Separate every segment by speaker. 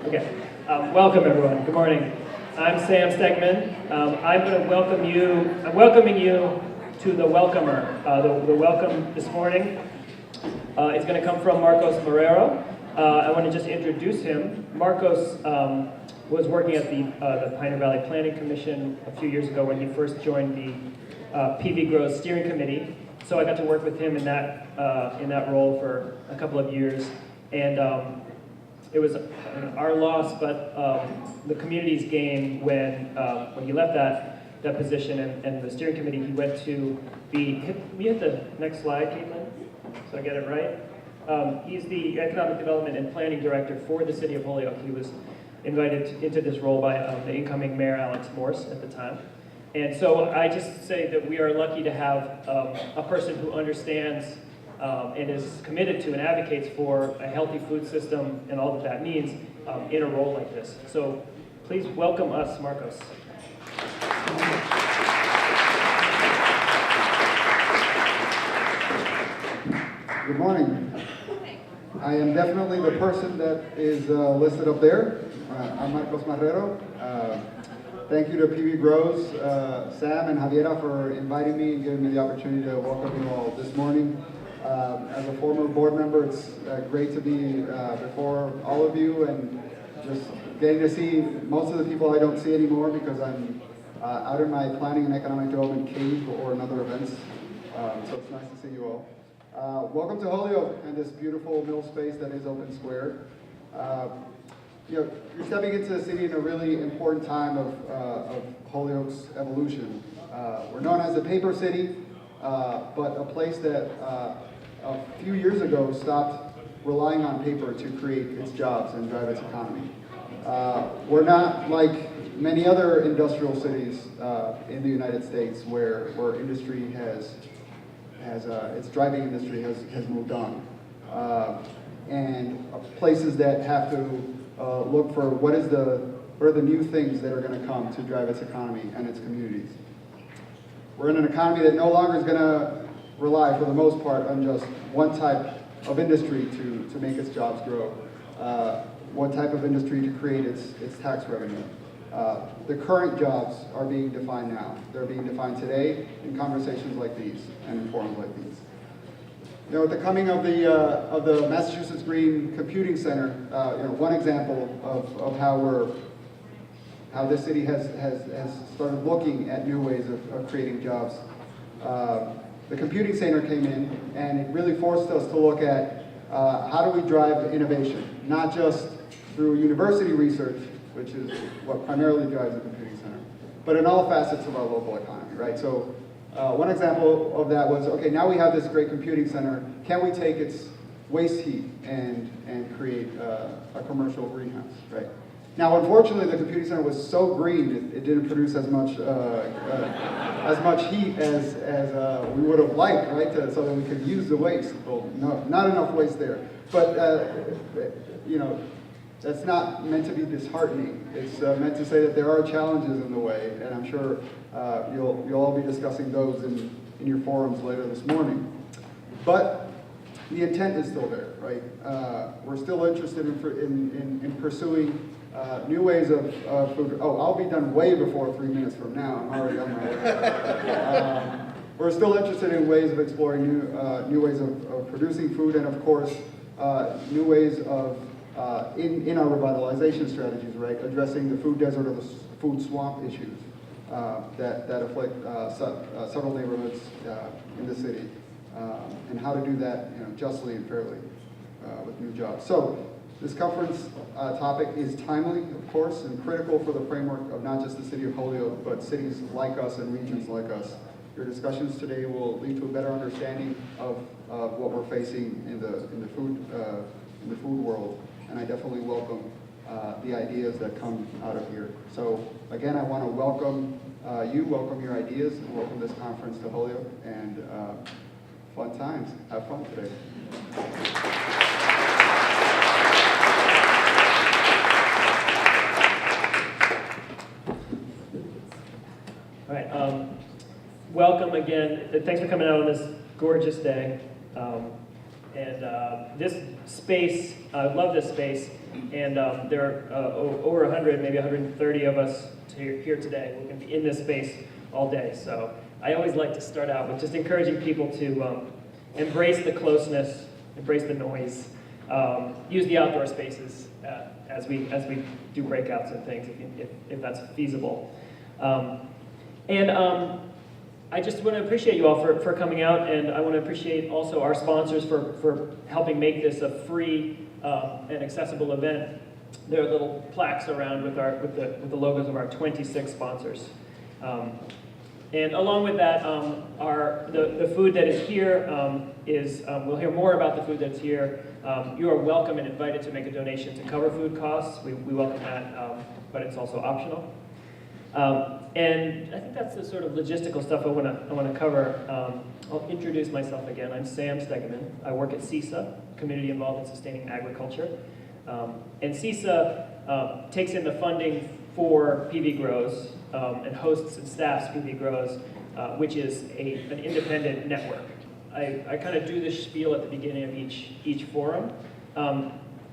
Speaker 1: Okay. Welcome, everyone. Good morning. I'm Sam Stegman. I'm going to welcome you. I'm welcoming you to the welcomer. The welcome this morning is going to come from Marcos Marrero. I want to just introduce him. Marcos was working at the Pioneer Valley Planning Commission a few years ago when he first joined the PVGrows steering committee. So I got to work with him in that role for a couple of years, and it was our loss, but the community's gain when he left that position and the steering committee. He went to be. We hit the next slide, Caitlin, so I get it right. He's the Economic Development and Planning Director for the City of Holyoke. He was invited into this role by the incoming Mayor Alex Morse at the time. And so I just say that we are lucky to have a person who understands and is committed to and advocates for a healthy food system and all that that means in a role like this. So please welcome us, Marcos.
Speaker 2: Good morning. I am definitely the person that is listed up there. I'm Marcos Marrero. Thank you to PVGrows, Sam and Javiera for inviting me and giving me the opportunity to welcome you all this morning. As a former board member, it's great to be before all of you and just getting to see most of the people I don't see anymore because I'm out in my planning and economic development cave or in other events. So it's nice to see you all. Welcome to Holyoke and this beautiful middle space that is open square. You're stepping into the city in a really important time of Holyoke's evolution. We're known as a paper city, but a place that a few years ago stopped relying on paper to create its jobs and drive its economy. We're not like many other industrial cities in the United States where industry has its driving industry has moved on. And places that have to look for what are the new things that are going to come to drive its economy and its communities. We're in an economy that no longer is going to rely, for the most part, on just one type of industry to make its jobs grow, one type of industry to create its tax revenue. The current jobs are being defined now. They're being defined today in conversations like these and in forums like these. With the coming of the Massachusetts Green Computing Center, one example of how this city has started looking at new ways of creating jobs. The computing center came in, and it really forced us to look at how do we drive innovation, not just through university research, which is what primarily drives the computing center, but in all facets of our local economy, right? So. One example of that was, okay, now we have this great computing center. Can we take its waste heat and create a commercial greenhouse, right? Now, unfortunately, the computing center was so green, it didn't produce as much heat as we would have liked, right? So that we could use the waste. Well, no, not enough waste there. But, that's not meant to be disheartening. It's meant to say that there are challenges in the way, and I'm sure you'll all be discussing those in your forums later this morning. But the intent is still there, right? We're still interested in pursuing new ways of food. Oh, I'll be done way before 3 minutes from now. I'm already on my way. We're still interested in ways of exploring new ways of producing food, and of course, new ways of in our revitalization strategies, right, addressing the food desert or the food swamp issues that afflict several neighborhoods in the city, and how to do that, justly and fairly with new jobs. So this conference topic is timely, of course, and critical for the framework of not just the city of Holyoke, but cities like us and regions like us. Your discussions today will lead to a better understanding of what we're facing in the food world. And I definitely welcome the ideas that come out of here. So again, I want to welcome welcome your ideas, and welcome this conference to Holyoke, and fun times. Have fun today.
Speaker 1: All right. Welcome again. Thanks for coming out on this gorgeous day. This space, I love this space, and there are over 100, maybe 130 of us here today. We're going to be in this space all day. So I always like to start out with just encouraging people to embrace the closeness, embrace the noise, use the outdoor spaces as we do breakouts and things, if that's feasible. I just want to appreciate you all for coming out, and I want to appreciate also our sponsors for helping make this a free and accessible event. There are little plaques around with the logos of our 26 sponsors. And along with that, the food that is here we'll hear more about the food that's here. You are welcome and invited to make a donation to cover food costs. We welcome that, but it's also optional. And I think that's the sort of logistical stuff I want to cover. I'll introduce myself again. I'm Sam Stegman. I work at CISA, Community Involved in Sustaining Agriculture. And CISA takes in the funding for PVGrows and hosts and staffs PVGrows, which is an independent network. I kind of do this spiel at the beginning of each forum.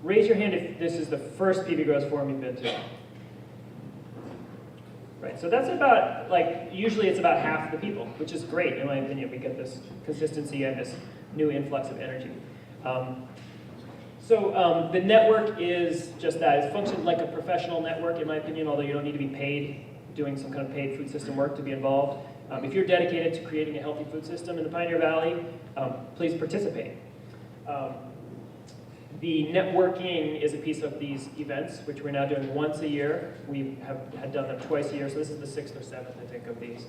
Speaker 1: Raise your hand if this is the first PVGrows forum you've been to. Right, so that's about, usually it's about half the people, which is great, in my opinion. We get this consistency and this new influx of energy. The network is just that. It functions like a professional network, in my opinion, although you don't need to be paid, doing some kind of paid food system work to be involved. If you're dedicated to creating a healthy food system in the Pioneer Valley, please participate. The networking is a piece of these events, which we're now doing once a year. We had done them twice a year, so this is the 6th or 7th, I think, of these.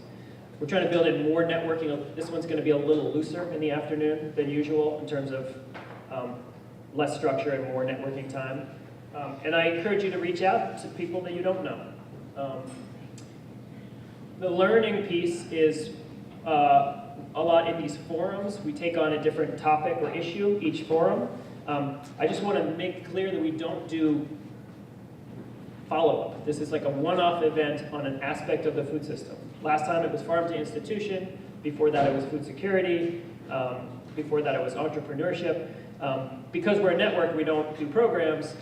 Speaker 1: We're trying to build in more networking. This one's going to be a little looser in the afternoon than usual in terms of less structure and more networking time. And I encourage you to reach out to people that you don't know. The learning piece is a lot in these forums. We take on a different topic or issue each forum. I just want to make clear that we don't do follow-up. This is like a one-off event on an aspect of the food system. Last time it was farm to institution. Before that it was food security. Before that it was entrepreneurship. Because we're a network, we don't do programs.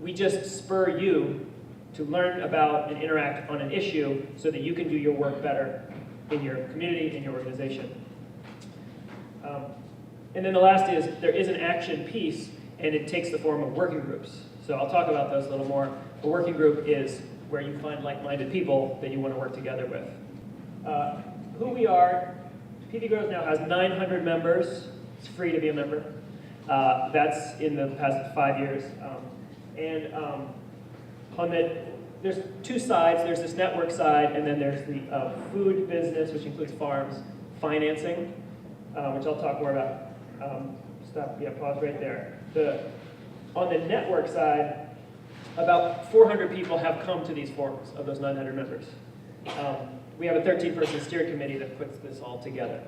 Speaker 1: We just spur you to learn about and interact on an issue so that you can do your work better in your community, in your organization. And then the last is, there is an action piece, and it takes the form of working groups. So I'll talk about those a little more. A working group is where you find like-minded people that you want to work together with. Who we are, PVGrows now has 900 members. It's free to be a member. That's in the past 5 years. There's two sides. There's this network side, and then there's the food business, which includes farms, financing, which I'll talk more about. Pause right there. On the network side, about 400 people have come to these forums of those 900 members. We have a 13-person steering committee that puts this all together.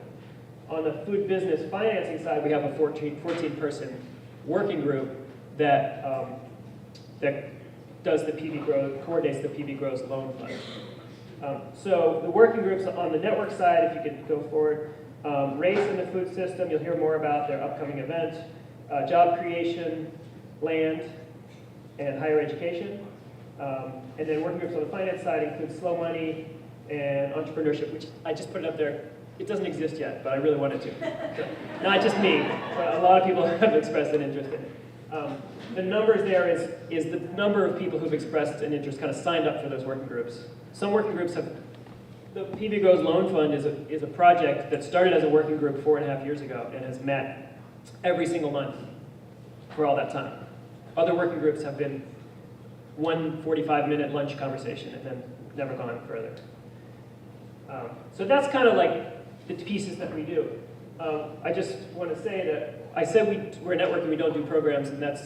Speaker 1: On the food business financing side, we have a 14-person working group that does the PVGrows, coordinates the PVGrows loan fund. So the working groups on the network side, if you could go forward, race in the food system, you'll hear more about their upcoming event, job creation, land, and higher education. And then working groups on the finance side include slow money and entrepreneurship, which I just put it up there. It doesn't exist yet, but I really wanted to. So, not just me, but a lot of people have expressed an interest in it. The numbers there is the number of people who've expressed an interest, kind of signed up for those working groups. Some working groups have, the PVGrows Loan Fund is a project that started as a working group 4.5 years ago and has met every single month for all that time. Other working groups have been one 45-minute lunch conversation and then never gone further. So that's kind of like the pieces that we do. I just want to say that I said we're a network and we don't do programs, and that's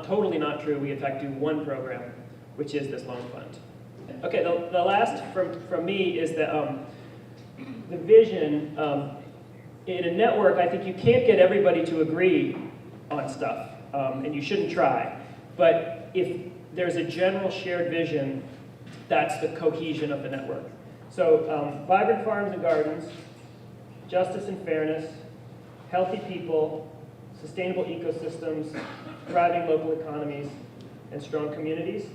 Speaker 1: totally not true. We in fact do one program, which is this loan fund. Okay, the last from me is that the vision. In a network, I think you can't get everybody to agree on stuff, and you shouldn't try. But if there's a general shared vision, that's the cohesion of the network. So vibrant farms and gardens, justice and fairness, healthy people, sustainable ecosystems, thriving local economies, and strong communities.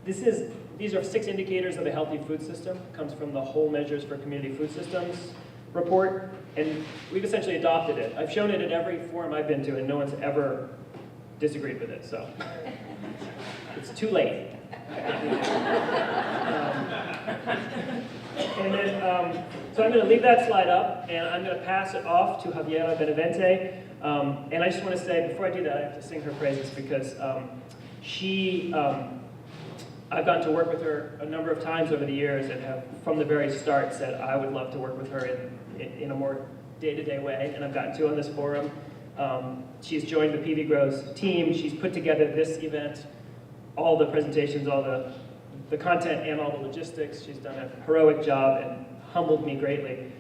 Speaker 1: These are 6 indicators of a healthy food system. It comes from the Whole Measures for Community Food Systems report, and we've essentially adopted it. I've shown it at every forum I've been to, and no one's ever disagreed with it, so it's too late. So I'm going to leave that slide up, and I'm going to pass it off to Javiera Benavente. And I just want to say, before I do that, I have to sing her praises because I've gotten to work with her a number of times over the years and have, from the very start, said I would love to work with her in a more day-to-day way, and I've gotten to on this forum. She's joined the PVGrows team. She's put together this event, all the presentations, all the content, and all the logistics. She's done a heroic job and humbled me greatly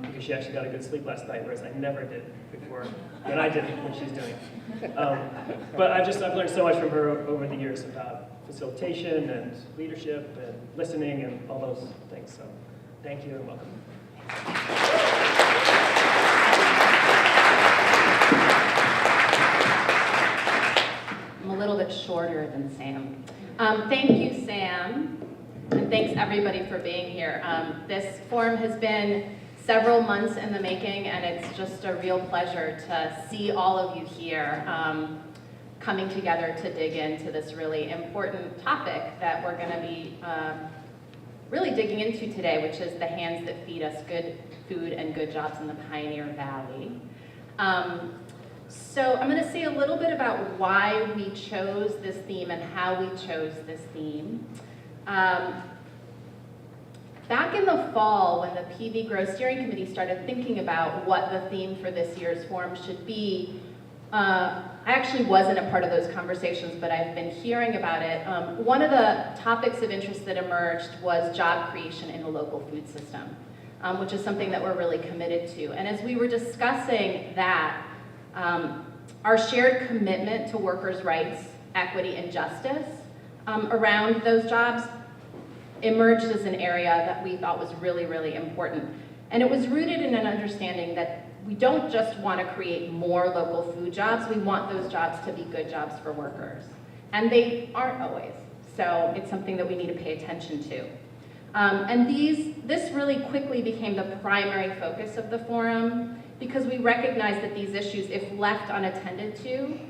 Speaker 1: because she actually got a good sleep last night, whereas I never did before, and I did what she's doing. But I've learned so much from her over the years about facilitation and leadership and listening and all those things. So thank you and welcome.
Speaker 3: I'm a little bit shorter than Sam. Thank you, Sam, and thanks everybody for being here. This forum has been several months in the making, and it's just a real pleasure to see all of you here coming together to dig into this really important topic that we're going to be really digging into today, which is the hands that feed us good food and good jobs in the Pioneer Valley. So I'm going to say a little bit about why we chose this theme and how we chose this theme. Back in the fall, when the PVGrows Steering Committee started thinking about what the theme for this year's forum should be, I actually wasn't a part of those conversations, but I've been hearing about it. One of the topics of interest that emerged was job creation in the local food system, which is something that we're really committed to. And as we were discussing that, our shared commitment to workers' rights, equity, and justice around those jobs emerged as an area that we thought was really, really important. And it was rooted in an understanding that we don't just want to create more local food jobs, we want those jobs to be good jobs for workers. And they aren't always, so it's something that we need to pay attention to. And this really quickly became the primary focus of the forum because we recognize that these issues, if left unattended to,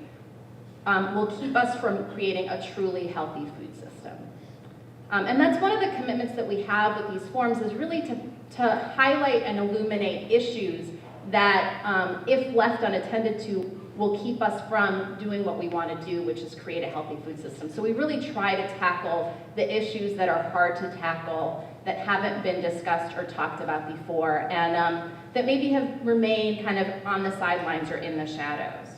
Speaker 3: will keep us from creating a truly healthy food system. And that's one of the commitments that we have with these forums is really to highlight and illuminate issues that, if left unattended to, will keep us from doing what we want to do, which is create a healthy food system. So we really try to tackle the issues that are hard to tackle, that haven't been discussed or talked about before, and that maybe have remained kind of on the sidelines or in the shadows.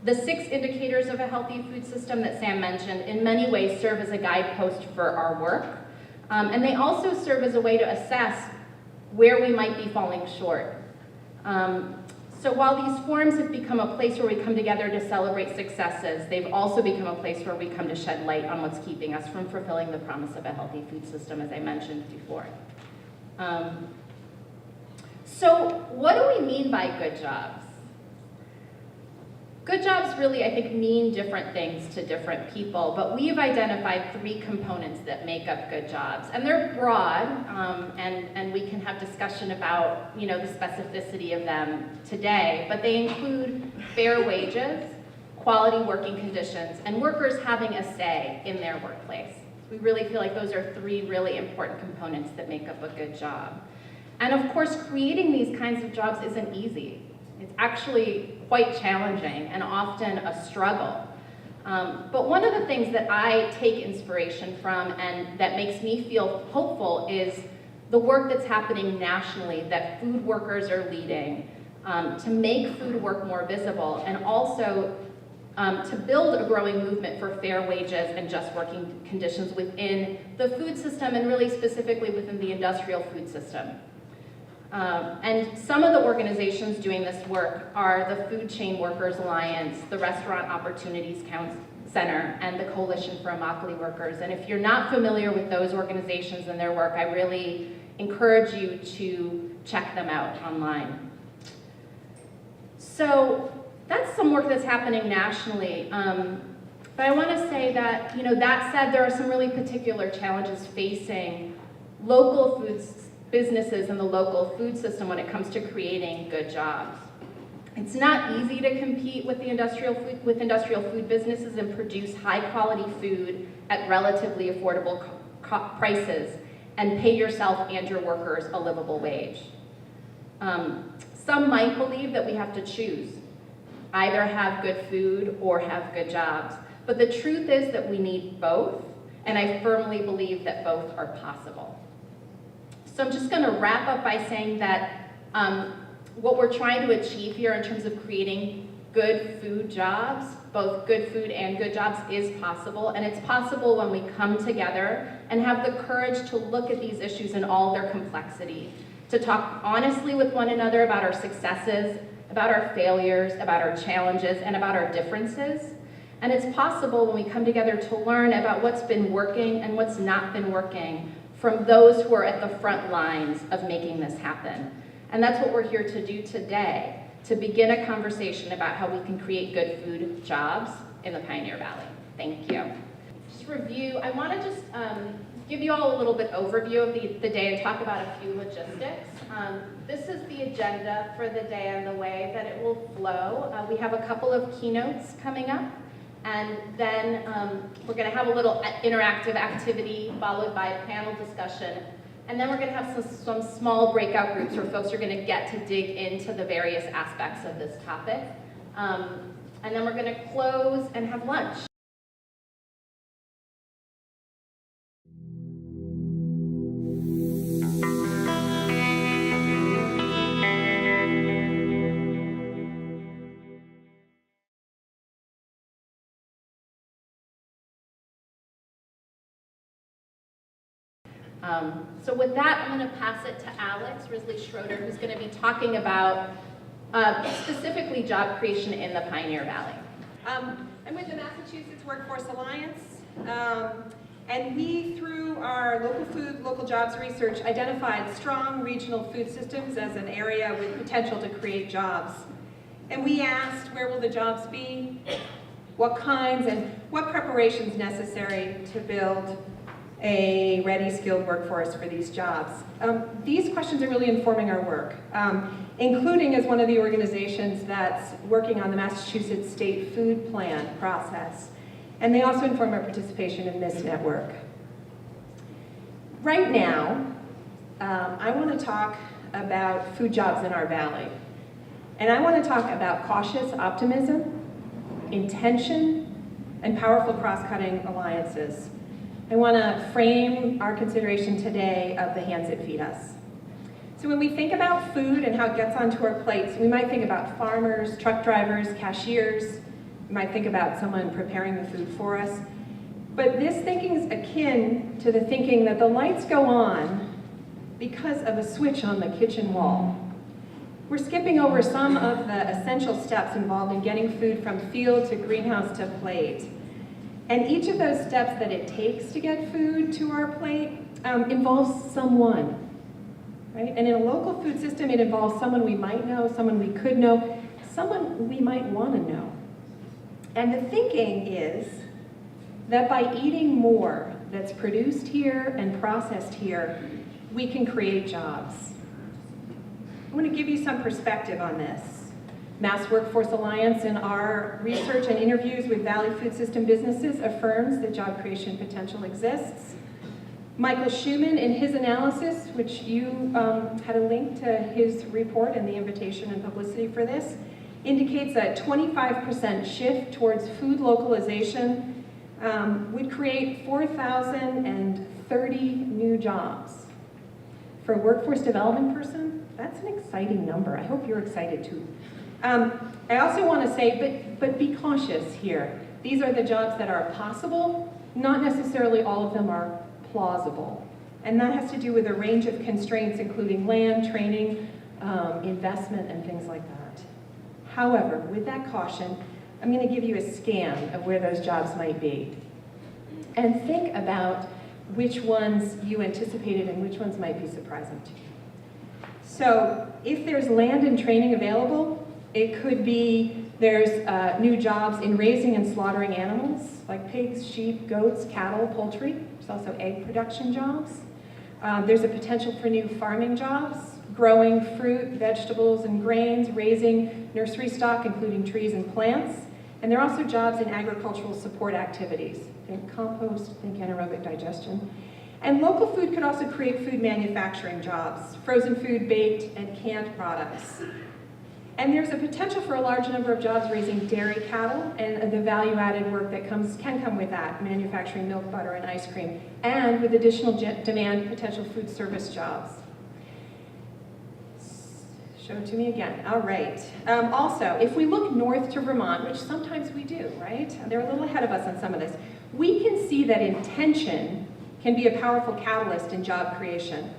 Speaker 3: The 6 indicators of a healthy food system that Sam mentioned in many ways serve as a guidepost for our work, and they also serve as a way to assess where we might be falling short. So while these forums have become a place where we come together to celebrate successes, they've also become a place where we come to shed light on what's keeping us from fulfilling the promise of a healthy food system, as I mentioned before. So what do we mean by good jobs? Good jobs really, I think, mean different things to different people, but we've identified 3 components that make up good jobs. And they're broad, and we can have discussion about, the specificity of them today, but they include fair wages, quality working conditions, and workers having a say in their workplace. We really feel like those are 3 really important components that make up a good job. And of course, creating these kinds of jobs isn't easy. It's actually quite challenging and often a struggle. But one of the things that I take inspiration from and that makes me feel hopeful is the work that's happening nationally that food workers are leading to make food work more visible, and also to build a growing movement for fair wages and just working conditions within the food system, and really specifically within the industrial food system. And some of the organizations doing this work are the Food Chain Workers Alliance, the Restaurant Opportunities Center, and the Coalition for Immokalee Workers. And if you're not familiar with those organizations and their work, I really encourage you to check them out online. So that's some work that's happening nationally. But I want to say that, that said, there are some really particular challenges facing local businesses and the local food system when it comes to creating good jobs. It's not easy to compete with industrial food businesses and produce high quality food at relatively affordable prices and pay yourself and your workers a livable wage. Some might believe that we have to choose, either have good food or have good jobs. But the truth is that we need both, and I firmly believe that both are possible. So I'm just going to wrap up by saying that what we're trying to achieve here in terms of creating good food jobs, both good food and good jobs, is possible. And it's possible when we come together and have the courage to look at these issues in all their complexity, to talk honestly with one another about our successes, about our failures, about our challenges, and about our differences. And it's possible when we come together to learn about what's been working and what's not been working from those who are at the front lines of making this happen. And that's what we're here to do today, to begin a conversation about how we can create good food jobs in the Pioneer Valley. Thank you. Just review, I want to just give you all a little bit overview of the day and talk about a few logistics. This is the agenda for the day and the way that it will flow. We have a couple of keynotes coming up. And then we're going to have a little interactive activity followed by a panel discussion. And then we're going to have some small breakout groups where folks are going to get to dig into the various aspects of this topic. And then we're going to close and have lunch. So with that, I'm going to pass it to Alex Risley-Schroeder, who's going to be talking about specifically job creation in the Pioneer Valley.
Speaker 4: I'm with the Massachusetts Workforce Alliance, and we, through our local food, local jobs research, identified strong regional food systems as an area with potential to create jobs. And we asked, where will the jobs be? What kinds and what preparations necessary to build a ready, skilled workforce for these jobs? These questions are really informing our work, including as one of the organizations that's working on the Massachusetts State Food Plan process. And they also inform our participation in this network. Right now, I want to talk about food jobs in our valley. And I want to talk about cautious optimism, intention, and powerful cross-cutting alliances. I want to frame our consideration today of the hands that feed us. So when we think about food and how it gets onto our plates, we might think about farmers, truck drivers, cashiers. We might think about someone preparing the food for us. But this thinking is akin to the thinking that the lights go on because of a switch on the kitchen wall. We're skipping over some of the essential steps involved in getting food from field to greenhouse to plate. And each of those steps that it takes to get food to our plate involves someone, right? And in a local food system, it involves someone we might know, someone we could know, someone we might want to know. And the thinking is that by eating more that's produced here and processed here, we can create jobs. I want to give you some perspective on this. Mass Workforce Alliance, in our research and interviews with Valley food system businesses, affirms that job creation potential exists. Michael Schumann, in his analysis, which you had a link to his report and the invitation and publicity for this, indicates that 25% shift towards food localization would create 4,030 new jobs. For a workforce development person, that's an exciting number. I hope you're excited too. I also want to say, but be cautious here. These are the jobs that are possible. Not necessarily all of them are plausible. And that has to do with a range of constraints, including land, training, investment, and things like that. However, with that caution, I'm going to give you a scan of where those jobs might be. And think about which ones you anticipated and which ones might be surprising to you. So if there's land and training available, It could be there's new jobs in raising and slaughtering animals, like pigs, sheep, goats, cattle, poultry. There's also egg production jobs. There's a potential for new farming jobs, growing fruit, vegetables, and grains, raising nursery stock, including trees and plants. And there are also jobs in agricultural support activities. Think compost, think anaerobic digestion. And local food could also create food manufacturing jobs, frozen food, baked, and canned products. And there's a potential for a large number of jobs raising dairy cattle and the value-added work that can come with that, manufacturing milk, butter, and ice cream, and with additional demand, potential food service jobs. Show it to me again. All right. Also, if we look north to Vermont, which sometimes we do, right? They're a little ahead of us on some of this. We can see that intention can be a powerful catalyst in job creation.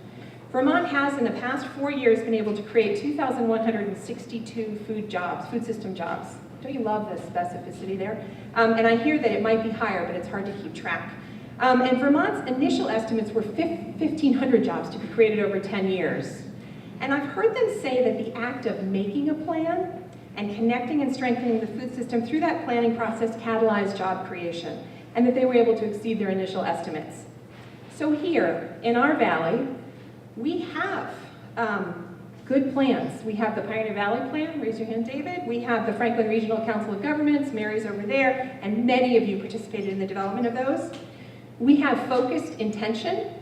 Speaker 4: Vermont has, in the past 4 years, been able to create 2,162 food system jobs. Don't you love the specificity there? And I hear that it might be higher, but it's hard to keep track. And Vermont's initial estimates were 1,500 jobs to be created over 10 years. And I've heard them say that the act of making a plan and connecting and strengthening the food system through that planning process catalyzed job creation, and that they were able to exceed their initial estimates. So here, in our valley, we have good plans. We have the Pioneer Valley Plan, raise your hand, David. We have the Franklin Regional Council of Governments, Mary's over there, and many of you participated in the development of those. We have focused intention.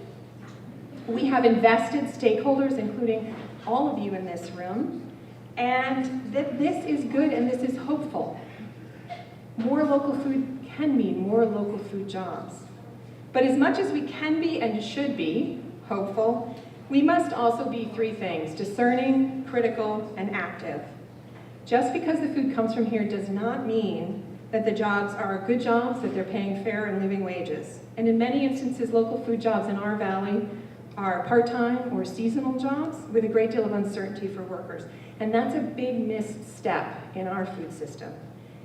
Speaker 4: We have invested stakeholders, including all of you in this room, and that this is good and this is hopeful. More local food can mean more local food jobs. But as much as we can be and should be hopeful, we must also be three things: discerning, critical, and active. Just because the food comes from here does not mean that the jobs are good jobs, that they're paying fair and living wages. And in many instances, local food jobs in our valley are part-time or seasonal jobs with a great deal of uncertainty for workers. And that's a big missed step in our food system.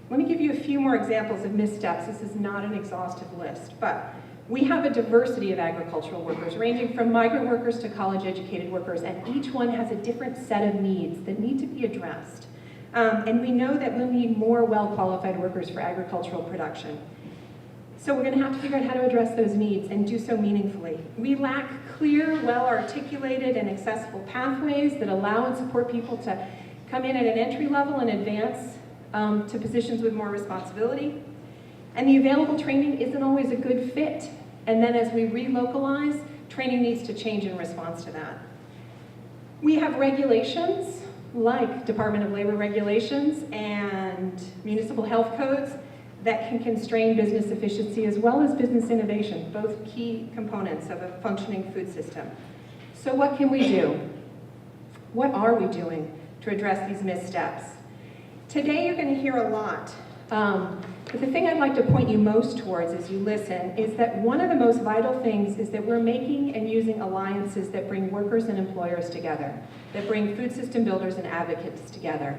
Speaker 4: Let me give you a few more examples of missteps. This is not an exhaustive list, but we have a diversity of agricultural workers, ranging from migrant workers to college-educated workers, and each one has a different set of needs that need to be addressed. And we know that we'll need more well-qualified workers for agricultural production. So we're going to have to figure out how to address those needs and do so meaningfully. We lack clear, well-articulated, and accessible pathways that allow and support people to come in at an entry level and advance to positions with more responsibility. And the available training isn't always a good fit. And then as we relocalize, training needs to change in response to that. We have regulations like Department of Labor regulations and municipal health codes that can constrain business efficiency as well as business innovation, both key components of a functioning food system. So what can we do? What are we doing to address these missteps? Today you're going to hear a lot. But the thing I'd like to point you most towards as you listen is that one of the most vital things is that we're making and using alliances that bring workers and employers together, that bring food system builders and advocates together.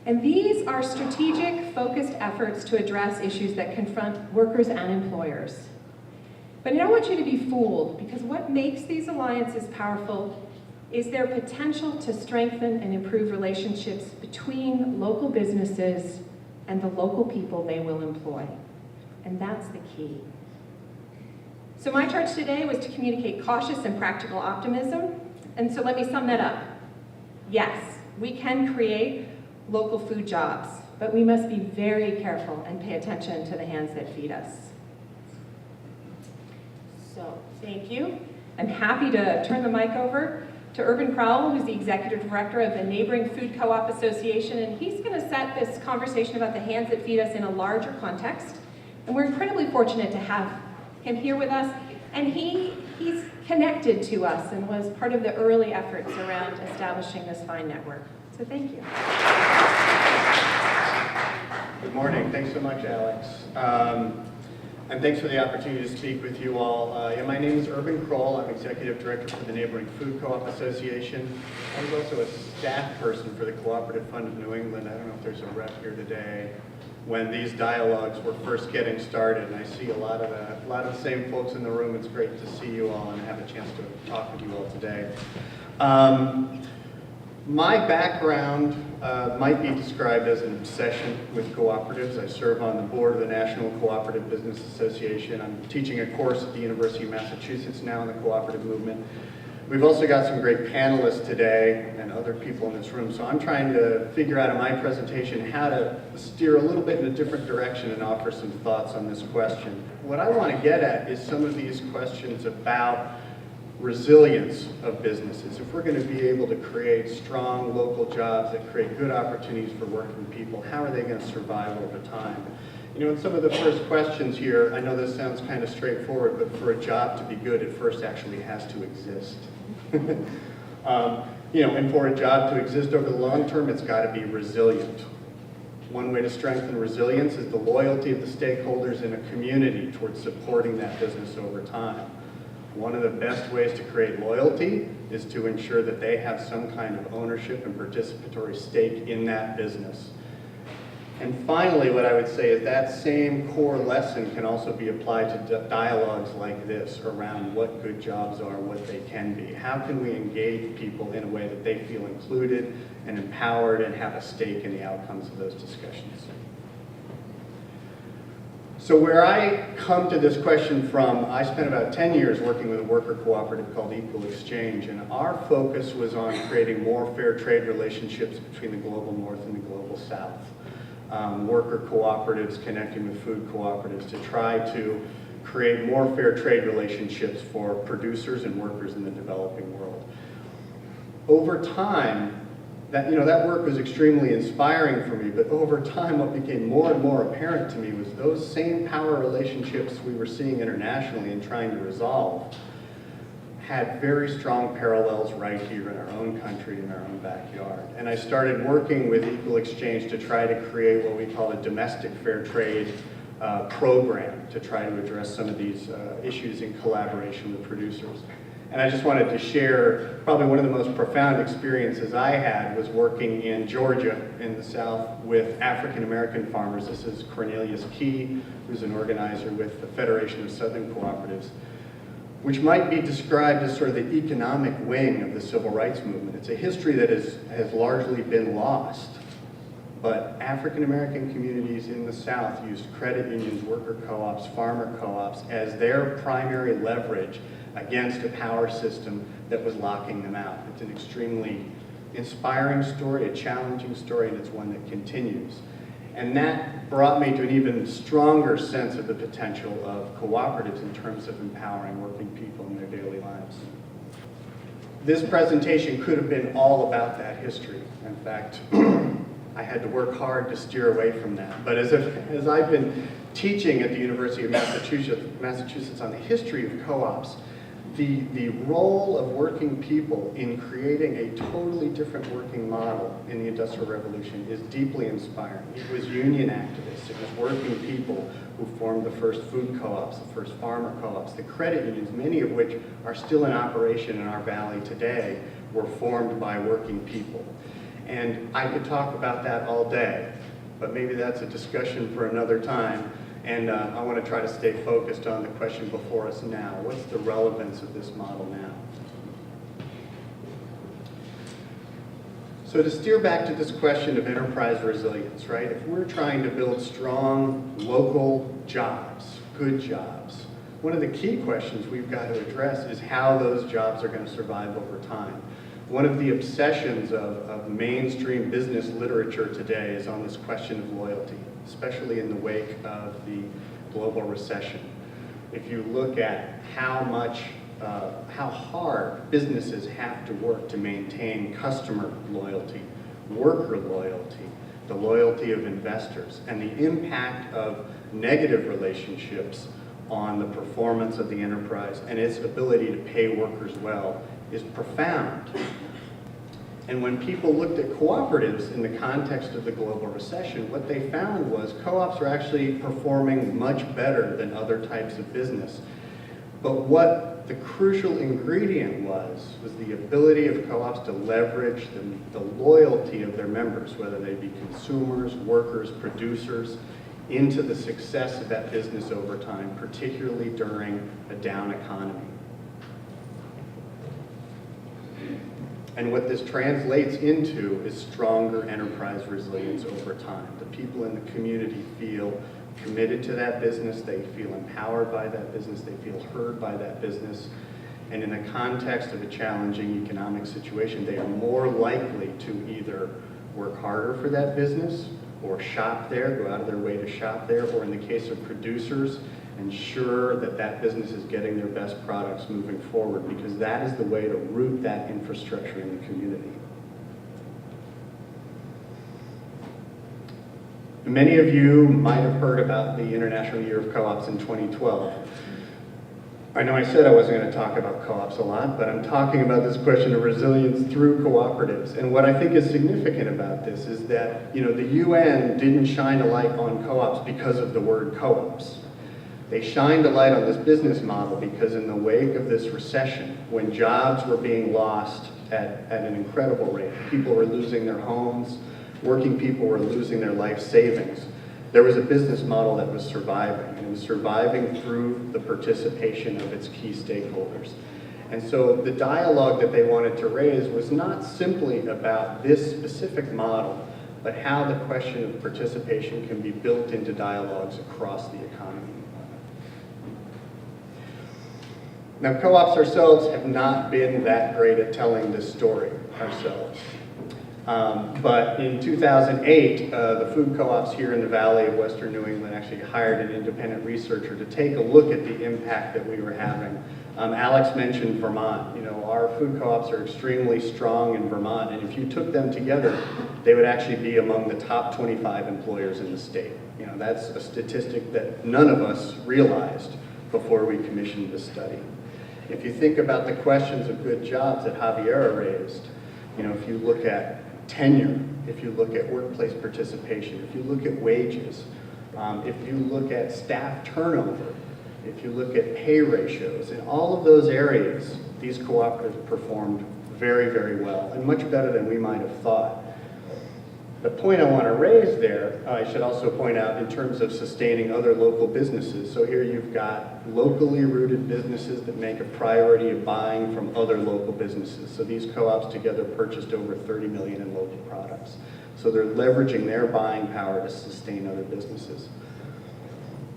Speaker 4: And these are strategic, focused efforts to address issues that confront workers and employers. But I don't want you to be fooled, because what makes these alliances powerful is their potential to strengthen and improve relationships between local businesses and the local people they will employ. And that's the key. So my charge today was to communicate cautious and practical optimism. And so let me sum that up. Yes, we can create local food jobs, but we must be very careful and pay attention to the hands that feed us. So, thank you. I'm happy to turn the mic over to Erbin Crowell, who's the Executive Director of the Neighboring Food Co-op Association, and he's going to set this conversation about the hands that feed us in a larger context. And we're incredibly fortunate to have him here with us, and he's connected to us and was part of the early efforts around establishing this fine network. So thank you.
Speaker 5: Good morning. Thanks so much, Alex. And thanks for the opportunity to speak with you all. My name is Erbin Crowell. I'm Executive Director for the Neighboring Food Co-op Association. I was also a staff person for the Cooperative Fund of New England. I don't know if there's a rep here today. When these dialogues were first getting started, and I see a lot of the same folks in the room. It's great to see you all and have a chance to talk with you all today. My background might be described as an obsession with cooperatives. I serve on the board of the National Cooperative Business Association. I'm teaching a course at the University of Massachusetts now in the cooperative movement. We've also got some great panelists today and other people in this room, so I'm trying to figure out in my presentation how to steer a little bit in a different direction and offer some thoughts on this question. What I want to get at is some of these questions about resilience of businesses. If we're going to be able to create strong local jobs that create good opportunities for working people, how are they going to survive over time? You know, in some of the first questions here, I know this sounds kind of straightforward, but for a job to be good, it first actually has to exist. You know, and for a job to exist over the long term, it's got to be resilient. One way to strengthen resilience is the loyalty of the stakeholders in a community towards supporting that business over time. One of the best ways to create loyalty is to ensure that they have some kind of ownership and participatory stake in that business. And finally, what I would say is that same core lesson can also be applied to dialogues like this around what good jobs are, what they can be. How can we engage people in a way that they feel included and empowered and have a stake in the outcomes of those discussions? So where I come to this question from, I spent about 10 years working with a worker cooperative called Equal Exchange, and our focus was on creating more fair trade relationships between the global north and the global south. Worker cooperatives connecting with food cooperatives to try to create more fair trade relationships for producers and workers in the developing world. Over time, that work was extremely inspiring for me, but over time what became more and more apparent to me was those same power relationships we were seeing internationally and trying to resolve had very strong parallels right here in our own country, in our own backyard. And I started working with Equal Exchange to try to create what we call a domestic fair trade program to try to address some of these issues in collaboration with producers. And I just wanted to share probably one of the most profound experiences I had was working in Georgia in the South with African American farmers. This is Cornelius Key, who's an organizer with the Federation of Southern Cooperatives, which might be described as sort of the economic wing of the civil rights movement. It's a history that has largely been lost. But African American communities in the South used credit unions, worker co-ops, farmer co-ops as their primary leverage against a power system that was locking them out. It's an extremely inspiring story, a challenging story, and it's one that continues. And that brought me to an even stronger sense of the potential of cooperatives in terms of empowering working people in their daily lives. This presentation could have been all about that history. In fact, I had to work hard to steer away from that. But as I've been teaching at the University of Massachusetts on the history of co-ops, the role of working people in creating a totally different working model in the Industrial Revolution is deeply inspiring. It was union activists, it was working people who formed the first food co-ops, the first farmer co-ops, the credit unions, many of which are still in operation in our valley today, were formed by working people. And I could talk about that all day, but maybe that's a discussion for another time. And I want to try to stay focused on the question before us now. What's the relevance of this model now? So to steer back to this question of enterprise resilience, right? If we're trying to build strong local jobs, good jobs, one of the key questions we've got to address is how those jobs are going to survive over time. One of the obsessions of mainstream business literature today is on this question of loyalty, especially in the wake of the global recession. If you look at how hard businesses have to work to maintain customer loyalty, worker loyalty, the loyalty of investors, and the impact of negative relationships on the performance of the enterprise and its ability to pay workers well is profound. And when people looked at cooperatives in the context of the global recession, what they found was co-ops are actually performing much better than other types of business. But what the crucial ingredient was the ability of co-ops to leverage the loyalty of their members, whether they be consumers, workers, producers, into the success of that business over time, particularly during a down economy. And what this translates into is stronger enterprise resilience over time. The people in the community feel committed to that business, they feel empowered by that business, they feel heard by that business. And in the context of a challenging economic situation, they are more likely to either work harder for that business or shop there, go out of their way to shop there, or in the case of producers, ensure that that business is getting their best products moving forward, because that is the way to root that infrastructure in the community. Many of you might have heard about the International Year of Co-ops in 2012. I know I said I wasn't going to talk about co-ops a lot, but I'm talking about this question of resilience through cooperatives. And what I think is significant about this is that, the UN didn't shine a light on co-ops because of the word co-ops. They shined a light on this business model because in the wake of this recession, when jobs were being lost at an incredible rate, people were losing their homes, working people were losing their life savings, there was a business model that was surviving, and it was surviving through the participation of its key stakeholders. And so the dialogue that they wanted to raise was not simply about this specific model, but how the question of participation can be built into dialogues across the economy. Now, co-ops ourselves have not been that great at telling this story ourselves. But in 2008, the food co-ops here in the Valley of Western New England actually hired an independent researcher to take a look at the impact that we were having. Alex mentioned Vermont. Our food co-ops are extremely strong in Vermont, and if you took them together, they would actually be among the top 25 employers in the state. That's a statistic that none of us realized before we commissioned this study. If you think about the questions of good jobs that Javiera raised, if you look at tenure, if you look at workplace participation, if you look at wages, if you look at staff turnover, if you look at pay ratios, in all of those areas, these cooperatives performed very, very well, and much better than we might have thought. The point I want to raise there, I should also point out in terms of sustaining other local businesses. So here you've got locally rooted businesses that make a priority of buying from other local businesses. So these co-ops together purchased over 30 million in local products. So they're leveraging their buying power to sustain other businesses.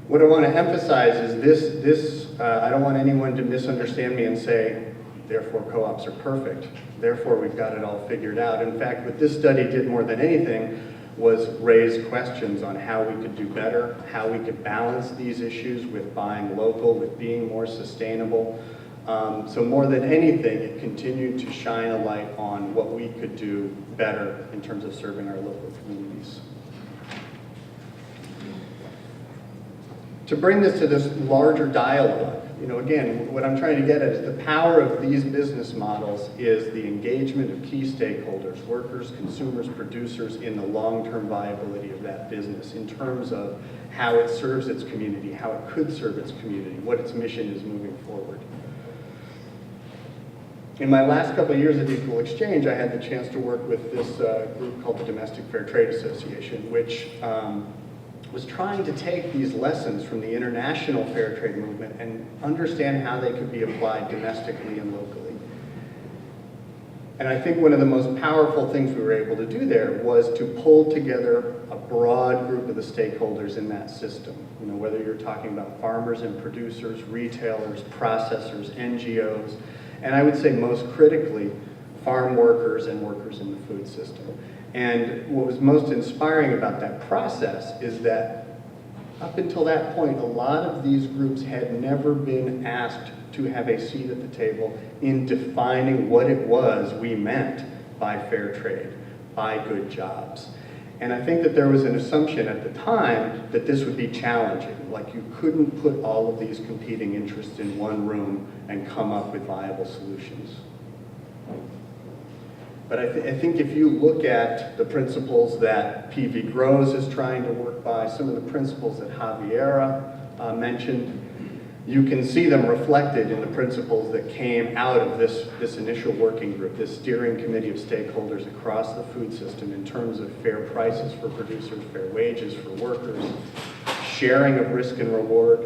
Speaker 5: What I want to emphasize is this, I don't want anyone to misunderstand me and say, therefore co-ops are perfect. Therefore we've got it all figured out. In fact, what this study did more than anything was raise questions on how we could do better, how we could balance these issues with buying local, with being more sustainable. So more than anything, it continued to shine a light on what we could do better in terms of serving our local communities. To bring this to this larger dialogue, again, what I'm trying to get at is the power of these business models is the engagement of key stakeholders, workers, consumers, producers, in the long-term viability of that business in terms of how it serves its community, how it could serve its community, what its mission is moving forward. In my last couple of years at Equal Exchange, I had the chance to work with this group called the Domestic Fair Trade Association, which was trying to take these lessons from the international fair trade movement and understand how they could be applied domestically and locally. And I think one of the most powerful things we were able to do there was to pull together a broad group of the stakeholders in that system. Whether you're talking about farmers and producers, retailers, processors, NGOs, and I would say most critically, farm workers and workers in the food system. And what was most inspiring about that process is that up until that point, a lot of these groups had never been asked to have a seat at the table in defining what it was we meant by fair trade, by good jobs. And I think that there was an assumption at the time that this would be challenging, like you couldn't put all of these competing interests in one room and come up with viable solutions. But I think if you look at the principles that PVGrows is trying to work by, some of the principles that Javiera mentioned, you can see them reflected in the principles that came out of this initial working group, this steering committee of stakeholders across the food system in terms of fair prices for producers, fair wages for workers, sharing of risk and reward,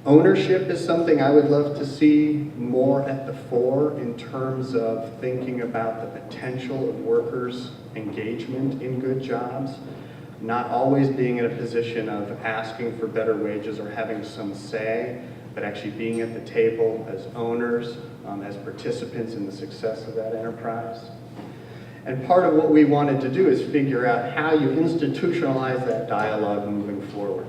Speaker 5: Ownership is something I would love to see more at the fore in terms of thinking about the potential of workers' engagement in good jobs, not always being in a position of asking for better wages or having some say, but actually being at the table as owners, as participants in the success of that enterprise. And part of what we wanted to do is figure out how you institutionalize that dialogue moving forward.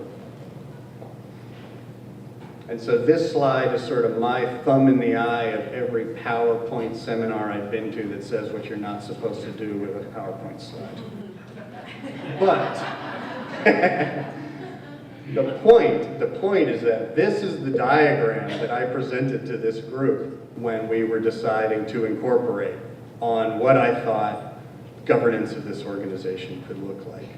Speaker 5: And so this slide is sort of my thumb in the eye of every PowerPoint seminar I've been to that says what you're not supposed to do with a PowerPoint slide. But the point is that this is the diagram that I presented to this group when we were deciding to incorporate on what I thought governance of this organization could look like.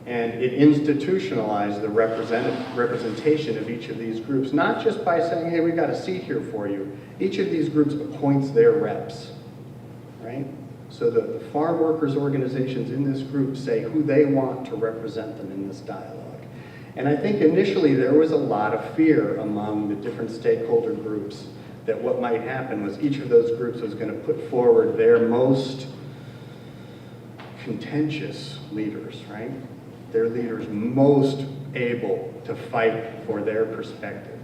Speaker 5: And it institutionalized the representation of each of these groups, not just by saying, hey, we've got a seat here for you. Each of these groups appoints their reps, right? So the farm workers organizations in this group say who they want to represent them in this dialogue. And I think initially there was a lot of fear among the different stakeholder groups that what might happen was each of those groups was going to put forward their most contentious leaders, right? Their leaders most able to fight for their perspective.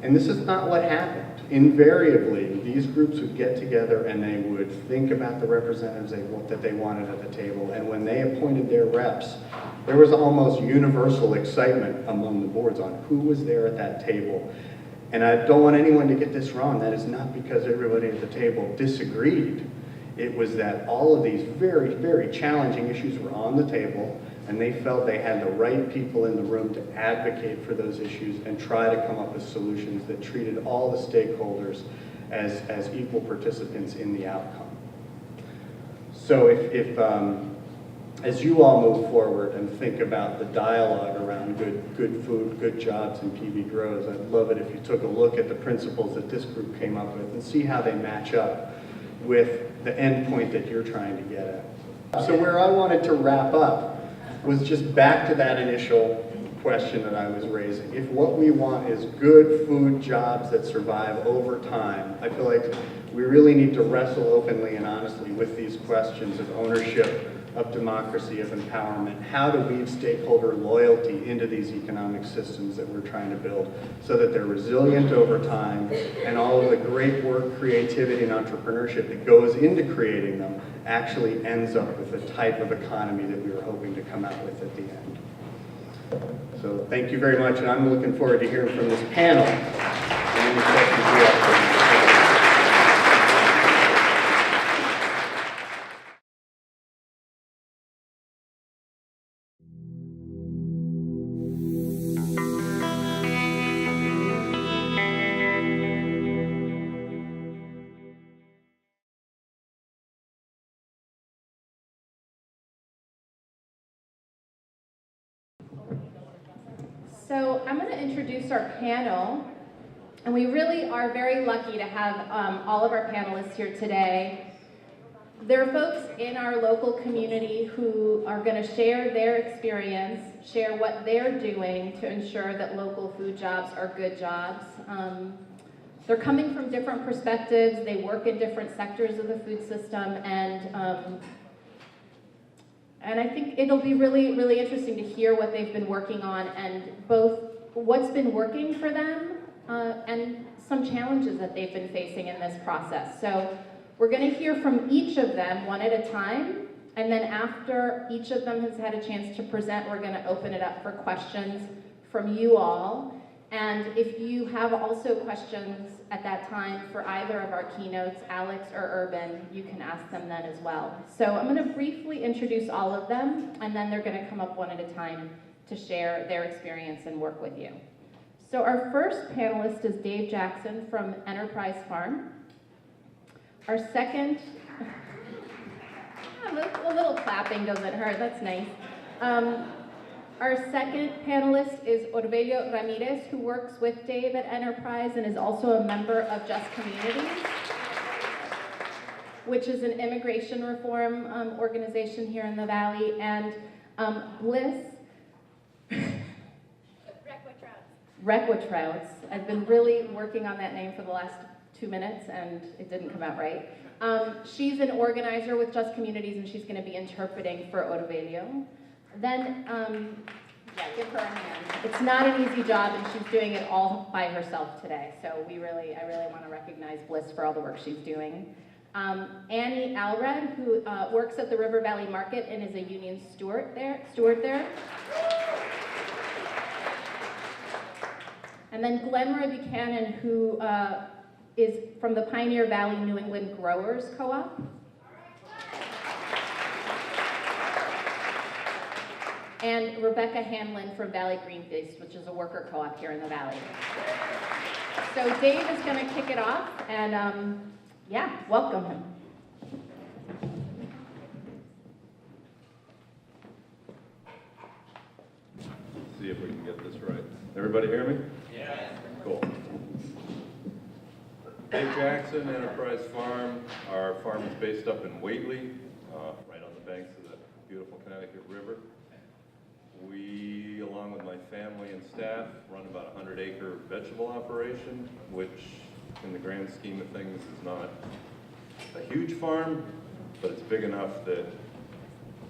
Speaker 5: And this is not what happened. Invariably, these groups would get together and they would think about the representatives that they wanted at the table. And when they appointed their reps, there was almost universal excitement among the boards on who was there at that table. And I don't want anyone to get this wrong. That is not because everybody at the table disagreed. It was that all of these very, very challenging issues were on the table, and they felt they had the right people in the room to advocate for those issues and try to come up with solutions that treated all the stakeholders as equal participants in the outcome. So if as you all move forward and think about the dialogue around good food, good jobs, and PVGrows, I'd love it if you took a look at the principles that this group came up with and see how they match up with the end point that you're trying to get at. So where I wanted to wrap up was just back to that initial question that I was raising. If what we want is good food jobs that survive over time, I feel like we really need to wrestle openly and honestly with these questions of ownership, of democracy, of empowerment. How to weave stakeholder loyalty into these economic systems that we're trying to build so that they're resilient over time, and all of the great work, creativity, and entrepreneurship that goes into creating them actually ends up with the type of economy that we were hoping to come out with at the end. So thank you very much, and I'm looking forward to hearing from this panel and any questions you have for me.
Speaker 3: So I'm going to introduce our panel, and we really are very lucky to have all of our panelists here today. There are folks in our local community who are going to share their experience, share what they're doing to ensure that local food jobs are good jobs. They're coming from different perspectives, they work in different sectors of the food system, and I think it'll be really, really interesting to hear what they've been working on, and both what's been working for them and some challenges that they've been facing in this process. So we're going to hear from each of them one at a time, and then after each of them has had a chance to present, we're going to open it up for questions from you all. And if you have also questions at that time for either of our keynotes, Alex or Erbin, you can ask them then as well. So I'm going to briefly introduce all of them, and then they're going to come up one at a time to share their experience and work with you. So our first panelist is Dave Jackson from Enterprise Farm. Our second, a little clapping doesn't hurt, that's nice. Our second panelist is Orvelio Ramirez, who works with Dave at Enterprise and is also a member of Just Communities, which is an immigration reform organization here in the Valley, and Bliss Requatroutes. I've been really working on that name for the last 2 minutes, and it didn't come out right. She's an organizer with Just Communities, and she's going to be interpreting for Orvelio. Then, yeah, give her a hand. It's not an easy job, and she's doing it all by herself today. So I really want to recognize Bliss for all the work she's doing. Annie Allred, who works at the River Valley Market and is a union steward there. And then Glenroy Buchanan, who is from the Pioneer Valley New England Growers Co-op. And Rebecca Hanlon from Valley Green Feast, which is a worker co-op here in the Valley. So Dave is going to kick it off, and yeah, welcome him.
Speaker 6: See if we can get this right. Everybody hear me? Yeah. Cool. Dave Jackson, Enterprise Farm. Our farm is based up in Whately, right on the banks of the beautiful Connecticut River. We, along with my family and staff, run about a 100-acre vegetable operation, which in the grand scheme of things is not a huge farm, but it's big enough that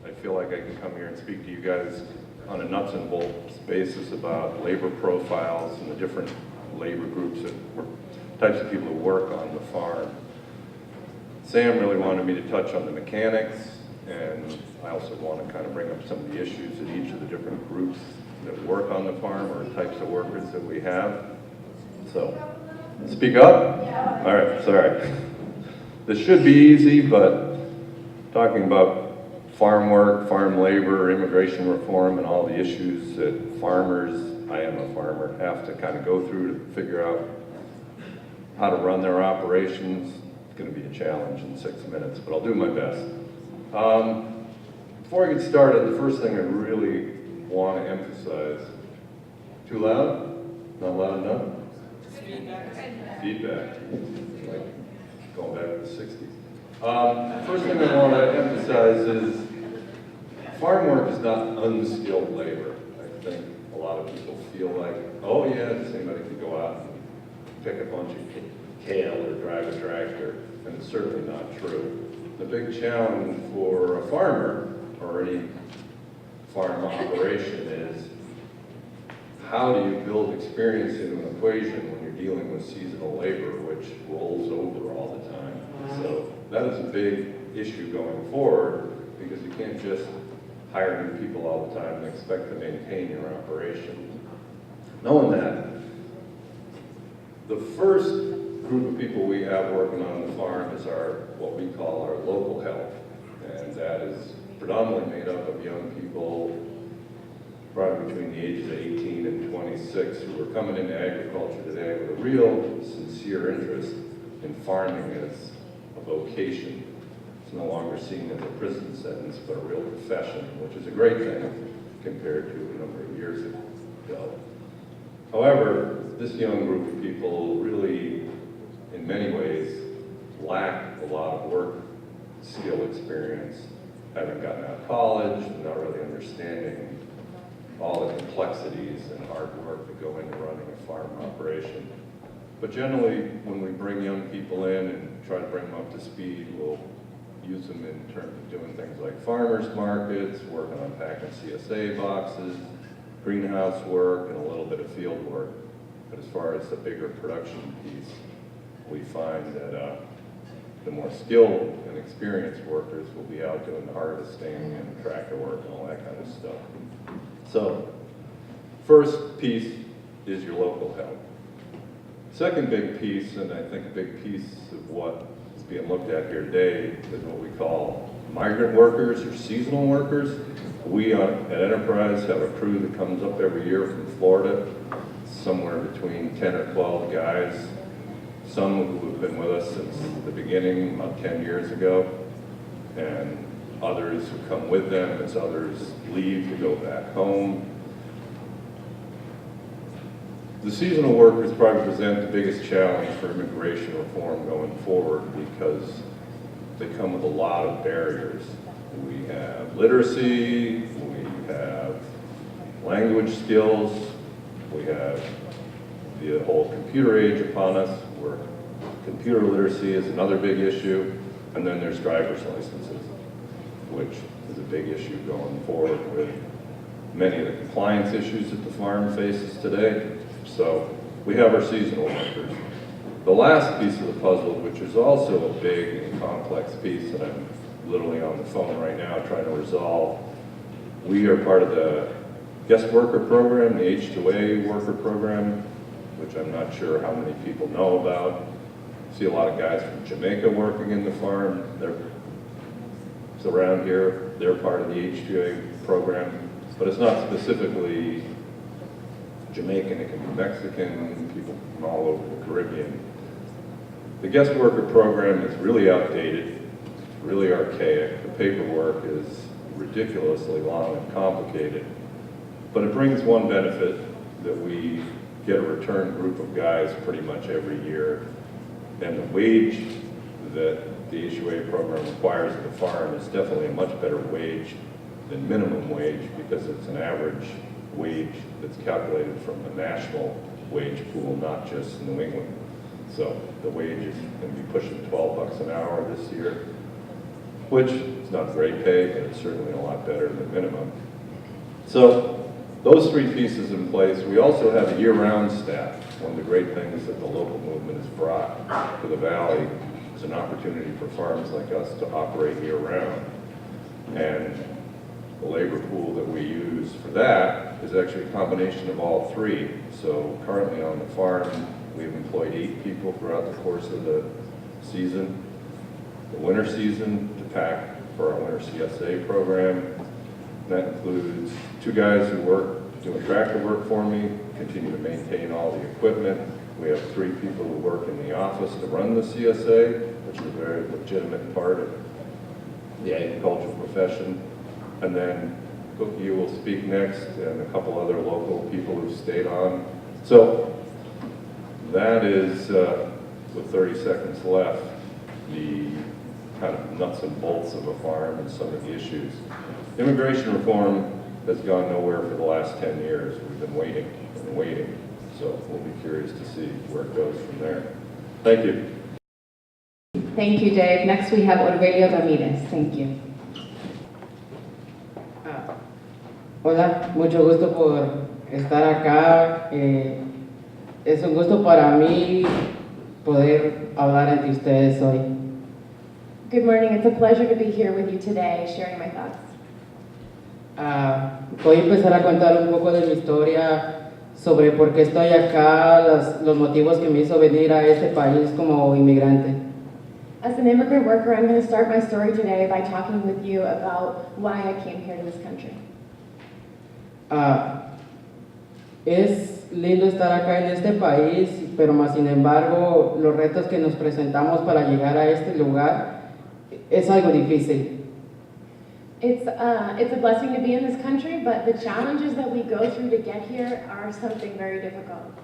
Speaker 6: I feel like I can come here and speak to you guys on a nuts and bolts basis about labor profiles and the different labor groups and types of people who work on the farm. Sam really wanted me to touch on the mechanics, and I also want to kind of bring up some of the issues that each of the different groups that work on the farm or types of workers that we have. So, speak up? Yeah. All right, sorry. This should be easy, but talking about farm work, farm labor, immigration reform, and all the issues that farmers, I am a farmer, have to kind of go through to figure out how to run their operations. It's going to be a challenge in 6 minutes, but I'll do my best. Before I get started, the first thing I really want to emphasize, too loud? Not loud enough? Feedback. Like going back to the 60s. First thing I want to emphasize is farm work is not unskilled labor. I think a lot of people feel like, oh yeah, anybody can go out and pick a bunch of kale or drive a tractor, and it's certainly not true. The big challenge for a farmer or any farm operation is how do you build experience into an equation when you're dealing with seasonal labor, which rolls over all the time. So that is a big issue going forward, because you can't just hire new people all the time and expect to maintain your operation. Knowing that, the first group of people we have working on the farm is what we call our local help, and that is predominantly made up of young people probably between the ages of 18 and 26 who are coming into agriculture today with a real sincere interest in farming as a vocation. It's no longer seen as a prison sentence, but a real profession, which is a great thing compared to a number of years ago. However, this young group of people really, in many ways, lack a lot of work skill experience, having gotten out of college, and not really understanding all the complexities and hard work that go into running a farm operation. But generally, when we bring young people in and try to bring them up to speed, we'll use them in terms of doing things like farmers markets, working on packing CSA boxes, greenhouse work, and a little bit of field work. But as far as the bigger production piece, we find that the more skilled and experienced workers will be out doing the harvesting and tractor work and all that kind of stuff. So, first piece is your local help. Second big piece, and I think a big piece of what is being looked at here today, is what we call migrant workers or seasonal workers. We at Enterprise have a crew that comes up every year from Florida, somewhere between 10 or 12 guys. Some who have been with us since the beginning, about 10 years ago, and others who come with them as others leave to go back home. The seasonal workers probably present the biggest challenge for immigration reform going forward, because they come with a lot of barriers. We have literacy, we have language skills, we have the whole computer age upon us, where computer literacy is another big issue, and then there's driver's licenses, which is a big issue going forward with many of the compliance issues that the farm faces today. So we have our seasonal workers. The last piece of the puzzle, which is also a big and complex piece that I'm literally on the phone right now trying to resolve, we are part of the guest worker program, the H-2A worker program, which I'm not sure how many people know about. See a lot of guys from Jamaica working in the farm. It's around here, they're part of the H-2A program, but it's not specifically Jamaican, it can be Mexican, people from all over the Caribbean. The guest worker program is really outdated, really archaic. The paperwork is ridiculously long and complicated, but it brings one benefit, that we get a return group of guys pretty much every year, and the wage that the HUA program requires of the farm is definitely a much better wage than minimum wage, because it's an average wage that's calculated from the national wage pool, not just New England. So the wage is going to be pushing 12 bucks an hour this year, which is not great pay, but it's certainly a lot better than minimum. So those three pieces in place. We also have a year-round staff. One of the great things that the local movement has brought to the valley is an opportunity for farms like us to operate year-round. And the labor pool that we use for that is actually a combination of all three. So currently on the farm, we've employed 8 people throughout the course of the season. The winter season to pack for our winter CSA program. That includes 2 guys who work doing tractor work for me, continue to maintain all the equipment. We have 3 people who work in the office to run the CSA, which is a very legitimate part of the agricultural profession. And then Cookie will speak next, and a couple other local people who've stayed on. So that is, with 30 seconds left, the kind of nuts and bolts of a farm and some of the issues. Immigration reform has gone nowhere for the last 10 years. We've been waiting and waiting. So we'll be curious to see where it goes from there. Thank you.
Speaker 3: Thank you, Dave. Next we have Orvelio Ramirez. Thank you.
Speaker 7: Hola, mucho gusto por estar acá. Es un gusto para mí poder hablar ante ustedes hoy.
Speaker 3: Good morning. It's a pleasure to be here with you today, sharing my thoughts.
Speaker 7: Voy a empezar a contar un poco de mi historia sobre por qué estoy acá, los motivos que me hizo venir a este país como inmigrante.
Speaker 3: As an immigrant worker, I'm going to start my story today by talking with you about why I came here to this country.
Speaker 7: Es lindo estar acá en este país, pero más sin embargo, los retos que nos presentamos para llegar a este lugar es algo difícil.
Speaker 3: It's a blessing to be in this country, but the challenges that we go through to get here are something very difficult.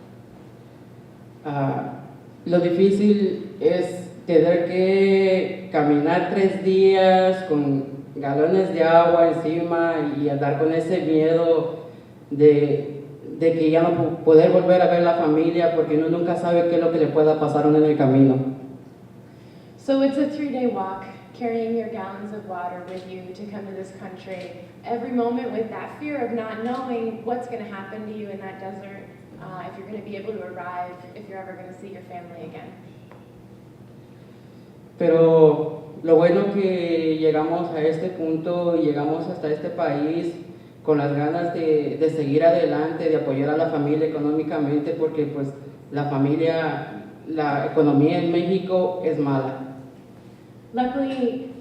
Speaker 7: Lo difícil es tener que caminar 3 días con galones de agua encima y andar con ese miedo de que ya no poder volver a ver la familia, porque uno nunca sabe qué es lo que le pueda pasar a uno en el camino.
Speaker 3: So it's a 3-day walk, carrying your gallons of water with you to come to this country. Every moment with that fear of not knowing what's going to happen to you in that desert, if you're going to be able to arrive, if you're ever going to see your family again.
Speaker 7: Pero lo bueno que llegamos a este punto y llegamos hasta este país con las ganas de seguir adelante, de apoyar a la familia económicamente, porque pues la economía en México es mala.
Speaker 3: Luckily,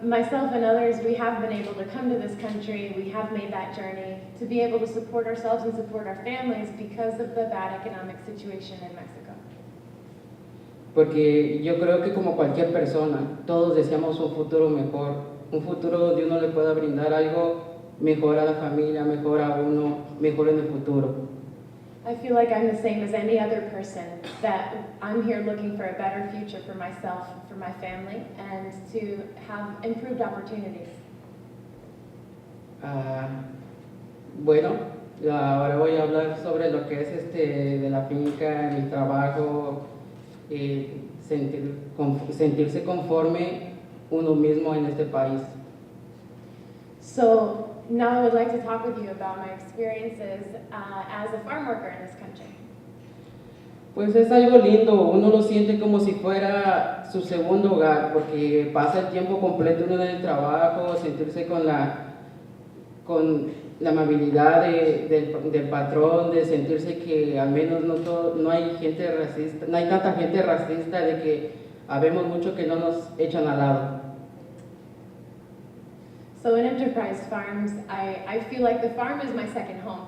Speaker 3: myself and others, we have been able to come to this country. We have made that journey to be able to support ourselves and support our families because of the bad economic situation in Mexico.
Speaker 7: Porque yo creo que como cualquier persona, todos deseamos un futuro mejor, un futuro donde uno le pueda brindar algo mejor a la familia, mejor a uno, mejor en el futuro.
Speaker 3: I feel like I'm the same as any other person, that I'm here looking for a better future for myself, for my family, and to have improved opportunities.
Speaker 7: Bueno, Ahora voy a hablar sobre lo que es de la finca, mi trabajo, sentirse conforme uno mismo en este país.
Speaker 8: So now I would like to talk with you about my experiences as a farm worker in this country.
Speaker 7: Pues es algo lindo, uno lo siente como si fuera su segundo hogar, porque pasa el tiempo completo uno en el trabajo, sentirse con la amabilidad del patrón, de sentirse que al menos no hay gente racista, no hay tanta gente racista, de que habemos mucho que no nos echan al lado.
Speaker 8: So in enterprise farms, I feel like the farm is my second home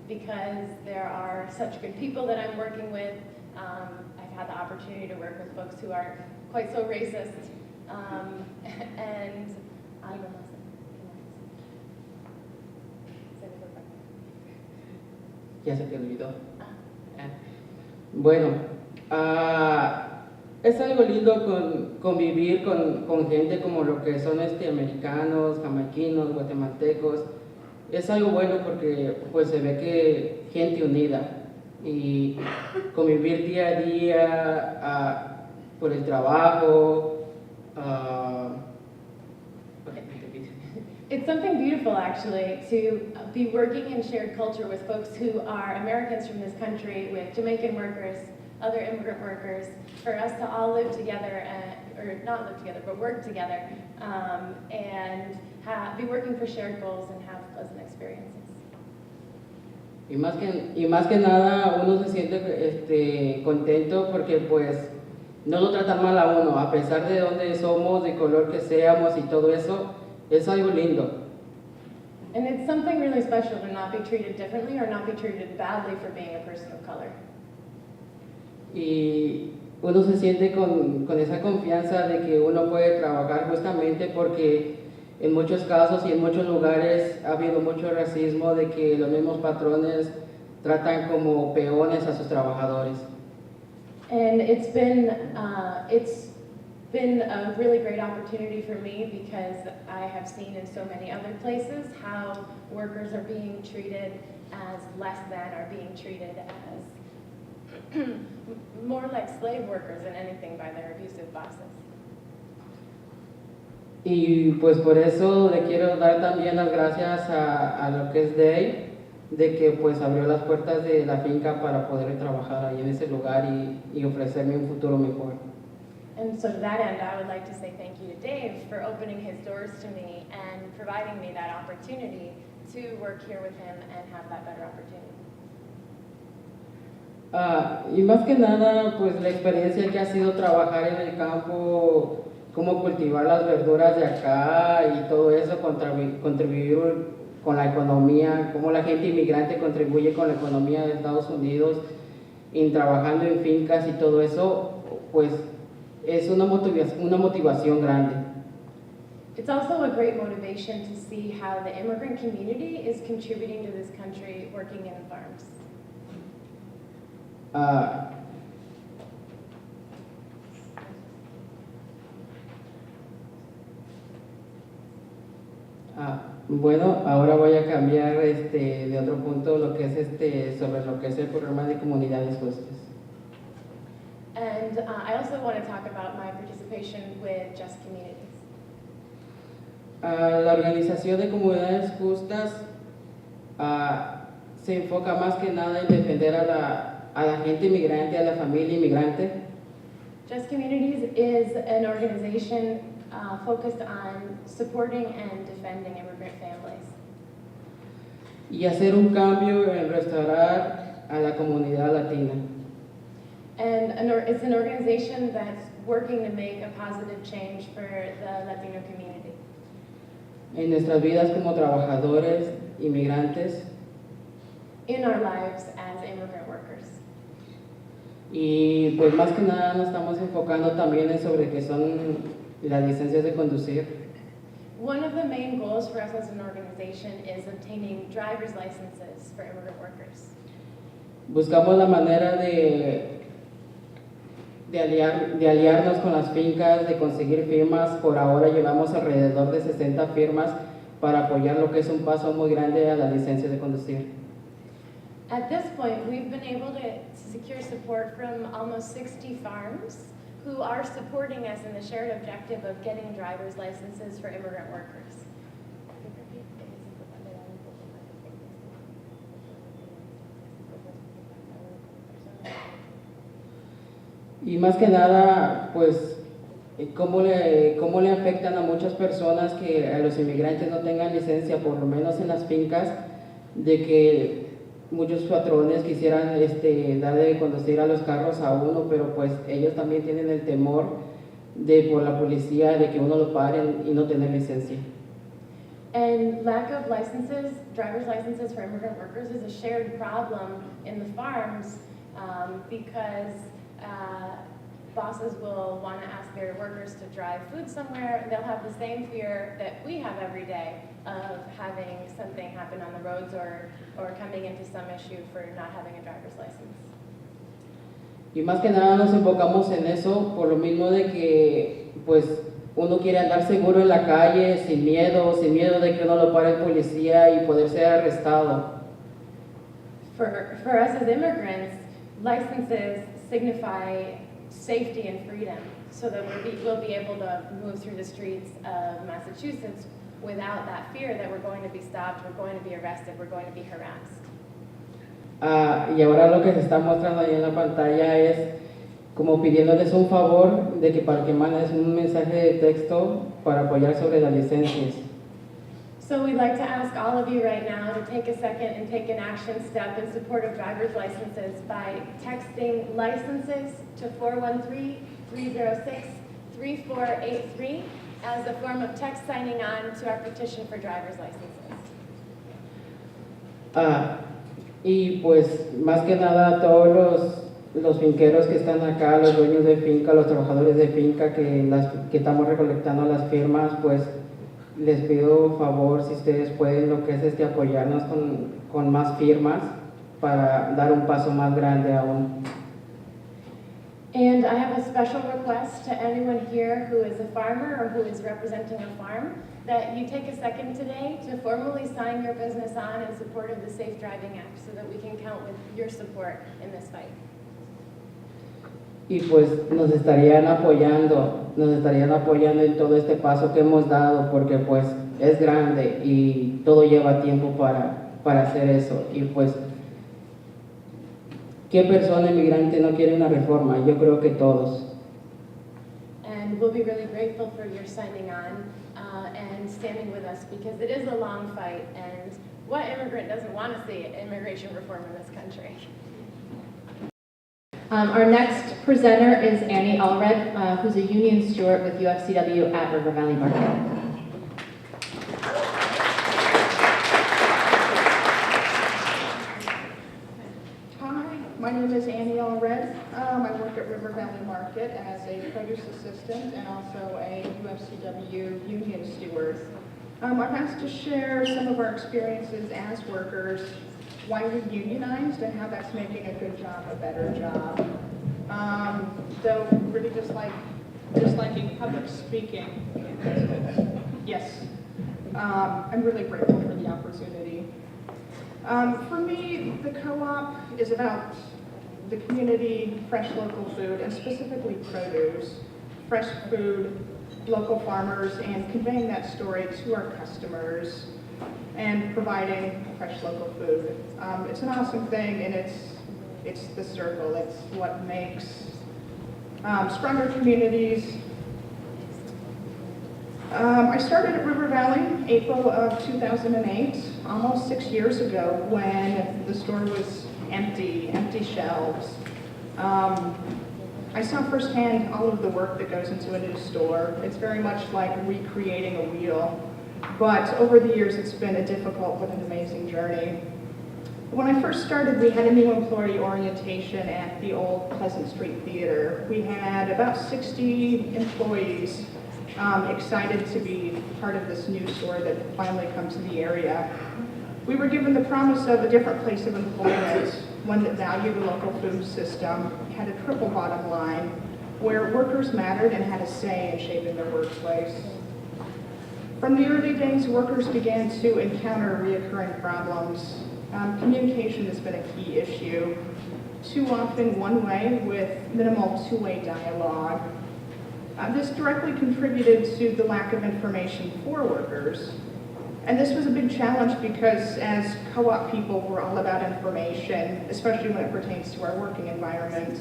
Speaker 8: because there are such good people that I'm working with. I've had the opportunity to work with folks who are quite so racist, and I don't know.
Speaker 7: Ya se te olvidó. Bueno, es algo lindo convivir con gente como lo que son americanos, jamaiquinos, guatemaltecos. Es algo bueno porque pues se ve que gente unida y convivir día a día por el trabajo.
Speaker 8: It's something beautiful, actually, to be working in shared culture with folks who are Americans from this country, with Jamaican workers, other immigrant workers, for us to all live together, or not live together, but work together, and be working for shared goals and have pleasant experiences.
Speaker 7: Y más que nada uno se siente contento porque pues no lo tratan mal a uno, a pesar de dónde somos, de color que seamos y todo eso. Es algo lindo.
Speaker 8: And it's something really special to not be treated differently or not be treated badly for being a person of color.
Speaker 7: Y uno se siente con esa confianza de que uno puede trabajar justamente porque en muchos casos y en muchos lugares ha habido mucho racismo de que los mismos patrones tratan como peones a sus trabajadores.
Speaker 8: And it's been a really great opportunity for me because I have seen in so many other places how workers are being treated as less than, are being treated as more like slave workers than anything by their abusive bosses.
Speaker 7: Y pues por eso le quiero dar también las gracias a lo que es Dave, de que pues abrió las puertas de la finca para poder trabajar ahí en ese lugar y ofrecerme un futuro mejor.
Speaker 8: And so to that end, I would like to say thank you to Dave for opening his doors to me and providing me that opportunity to work here with him and have that better opportunity.
Speaker 7: Y más que nada, pues la experiencia que ha sido trabajar en el campo, cómo cultivar las verduras de acá y todo eso, contribuir con la economía, cómo la gente inmigrante contribuye con la economía de Estados Unidos, y trabajando en fincas y todo eso, pues es una motivación grande.
Speaker 8: It's also a great motivation to see how the immigrant community is contributing to this country working in farms.
Speaker 7: Bueno, ahora voy a cambiar de otro punto lo que es sobre lo que es el programa de Comunidades Justas.
Speaker 8: And I also want to talk about my participation with Just Communities.
Speaker 7: La organización de Comunidades Justas se enfoca más que nada en defender a la gente inmigrante, a la familia inmigrante.
Speaker 8: Just Communities is an organization focused on supporting and defending immigrant families.
Speaker 7: Y hacer un cambio en restaurar a la comunidad latina.
Speaker 8: And it's an organization that's working to make a positive change for the Latino community.
Speaker 7: En nuestras vidas como trabajadores, inmigrantes.
Speaker 8: In our lives as immigrant workers.
Speaker 7: Y pues más que nada nos estamos enfocando también en sobre qué son las licencias de conducir.
Speaker 8: One of the main goals for us as an organization is obtaining driver's licenses for immigrant workers.
Speaker 7: Buscamos la manera de aliarnos con las fincas, de conseguir firmas. Por ahora llevamos alrededor de 60 firmas para apoyar lo que es un paso muy grande a la licencia de conducir.
Speaker 8: At this point, we've been able to secure support from almost 60 farms who are supporting us in the shared objective of getting driver's licenses for immigrant workers.
Speaker 7: Y más que nada, pues, cómo le afectan a muchas personas que a los inmigrantes no tengan licencia, por lo menos en las fincas, de que muchos patrones quisieran darle de conducir a los carros a uno, pero pues ellos también tienen el temor de por la policía de que uno lo paren y no tener licencia.
Speaker 8: And lack of licenses, driver's licenses for immigrant workers is a shared problem in the farms because bosses will want to ask their workers to drive food somewhere, and they'll have the same fear that we have every day of having something happen on the roads or coming into some issue for not having a driver's license.
Speaker 7: Y más que nada nos enfocamos en eso por lo mismo de que pues uno quiere andar seguro en la calle, sin miedo de que uno lo pare el policía y poder ser arrestado.
Speaker 8: For us as immigrants, licenses signify safety and freedom, so that we'll be able to move through the streets of Massachusetts without that fear that we're going to be stopped, we're going to be arrested, we're going to be harassed.
Speaker 7: Y ahora lo que se está mostrando ahí en la pantalla es como pidiéndoles un favor de que para que mandes un mensaje de texto para apoyar sobre las licencias.
Speaker 8: So we'd like to ask all of you right now to take a second and take an action step in support of driver's licenses by texting licenses to 413-306-3483 as a form of text signing on to our petition for driver's licenses.
Speaker 7: Y pues más que nada todos los finqueros que están acá, los dueños de finca, los trabajadores de finca que estamos recolectando las firmas, pues les pido favor si ustedes pueden lo que es apoyarnos con más firmas para dar un paso más grande aún.
Speaker 8: And I have a special request to anyone here who is a farmer or who is representing a farm that you take a second today to formally sign your business on in support of the Safe Driving Act so that we can count with your support in this fight.
Speaker 7: Y pues nos estarían apoyando en todo este paso que hemos dado porque pues es grande y todo lleva tiempo para hacer eso. Y pues, ¿qué persona inmigrante no quiere una reforma? Yo creo que todos.
Speaker 8: And we'll be really grateful for your signing on and standing with us because it is a long fight, and what immigrant doesn't want to see immigration reform in this country?
Speaker 3: Our next presenter is Annie Allred, who's a union steward with UFCW at River Valley Market.
Speaker 9: Hi, my name is Annie Allred. I work at River Valley Market as a produce assistant and also a UFCW union steward. I'm asked to share some of our experiences as workers, why we unionized, and how that's making a good job a better job. So really just like in public speaking, yes, I'm really grateful for the opportunity. For me, the co-op is about the community, fresh local food, and specifically produce, fresh food, local farmers, and conveying that story to our customers and providing fresh local food. It's an awesome thing, and it's the circle. It's what makes stronger communities. I started at River Valley April of 2008, almost 6 years ago, when the store was empty shelves. I saw firsthand all of the work that goes into a new store. It's very much like recreating a wheel. But over the years, it's been a difficult but an amazing journey. When I first started, we had a new employee orientation at the old Pleasant Street Theater. We had about 60 employees excited to be part of this new store that finally come to the area. We were given the promise of a different place of employment, one that valued the local food system, had a triple bottom line, where workers mattered and had a say in shaping their workplace. From the early days, workers began to encounter reoccurring problems. Communication has been a key issue. Too often one way with minimal two-way dialogue. This directly contributed to the lack of information for workers. And this was a big challenge because as co-op people, we're all about information, especially when it pertains to our working environment.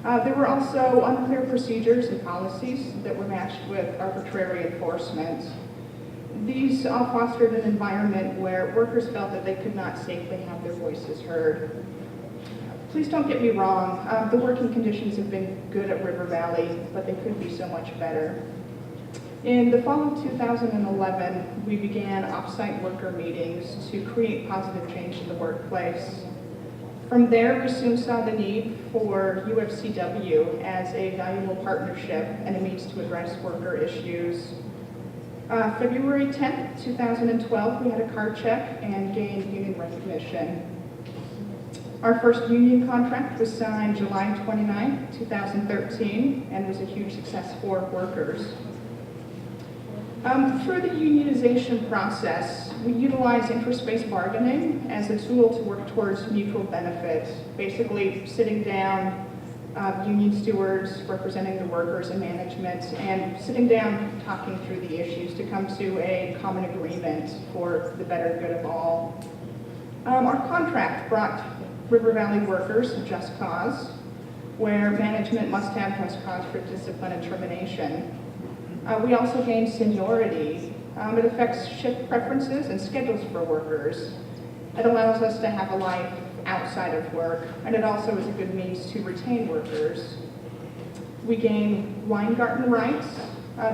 Speaker 9: There were also unclear procedures and policies that were matched with arbitrary enforcement. These all fostered an environment where workers felt that they could not safely have their voices heard. Please don't get me wrong, the working conditions have been good at River Valley, but they could be so much better. In the fall of 2011, we began off-site worker meetings to create positive change in the workplace. From there, we soon saw the need for UFCW as a valuable partnership and a means to address worker issues. February 10th, 2012, we had a card check and gained union recognition. Our first union contract was signed July 29, 2013, and was a huge success for workers. Through the unionization process, we utilize interest-based bargaining as a tool to work towards mutual benefit, basically sitting down union stewards representing the workers and management and sitting down talking through the issues to come to a common agreement for the better good of all. Our contract brought River Valley workers a just cause, where management must have just cause for discipline and termination. We also gained seniority. It affects shift preferences and schedules for workers. It allows us to have a life outside of work, and it also is a good means to retain workers. We gain Weingarten rights,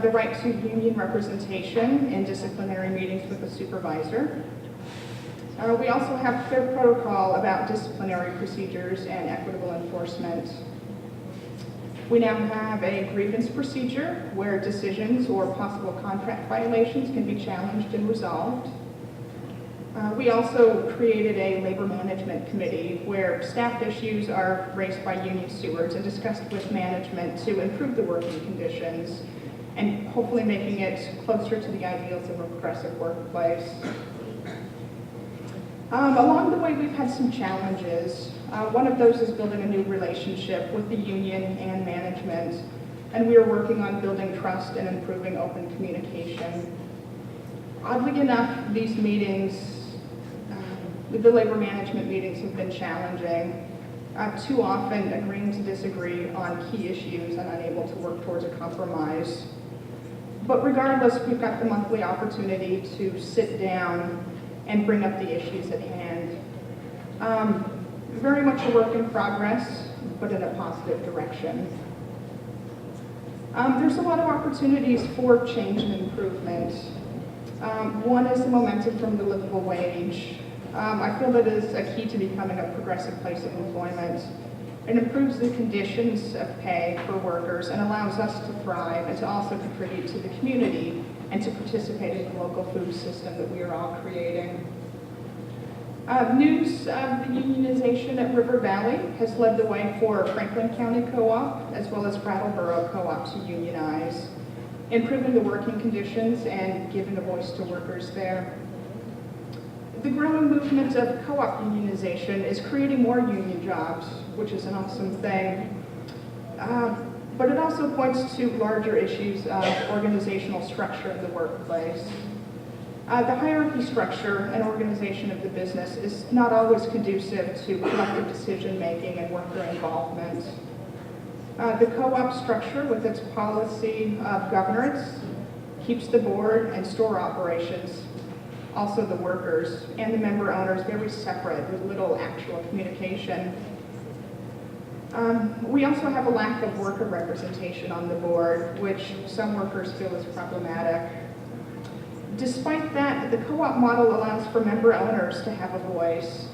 Speaker 9: the right to union representation in disciplinary meetings with a supervisor. We also have clear protocol about disciplinary procedures and equitable enforcement. We now have a grievance procedure where decisions or possible contract violations can be challenged and resolved. We also created a labor management committee where staff issues are raised by union stewards and discussed with management to improve the working conditions and hopefully making it closer to the ideals of a progressive workplace. Along the way, we've had some challenges. One of those is building a new relationship with the union and management, and we are working on building trust and improving open communication. Oddly enough, these meetings, the labor management meetings have been challenging. Too often agreeing to disagree on key issues and unable to work towards a compromise. But regardless, we've got the monthly opportunity to sit down and bring up the issues at hand. Very much a work in progress, but in a positive direction. There's a lot of opportunities for change and improvement. One is the momentum from the livable wage. I feel that is a key to becoming a progressive place of employment. It improves the conditions of pay for workers and allows us to thrive and to also contribute to the community and to participate in the local food system that we are all creating. News of the unionization at River Valley has led the way for Franklin County Co-op as well as Brattleboro Co-op to unionize, improving the working conditions and giving a voice to workers there. The growing movement of co-op unionization is creating more union jobs, which is an awesome thing. But it also points to larger issues of organizational structure of the workplace. The hierarchy structure and organization of the business is not always conducive to collective decision-making and worker involvement. The co-op structure with its policy of governance keeps the board and store operations, also the workers and the member owners, very separate with little actual communication. We also have a lack of worker representation on the board, which some workers feel is problematic. Despite that, the co-op model allows for member owners to have a voice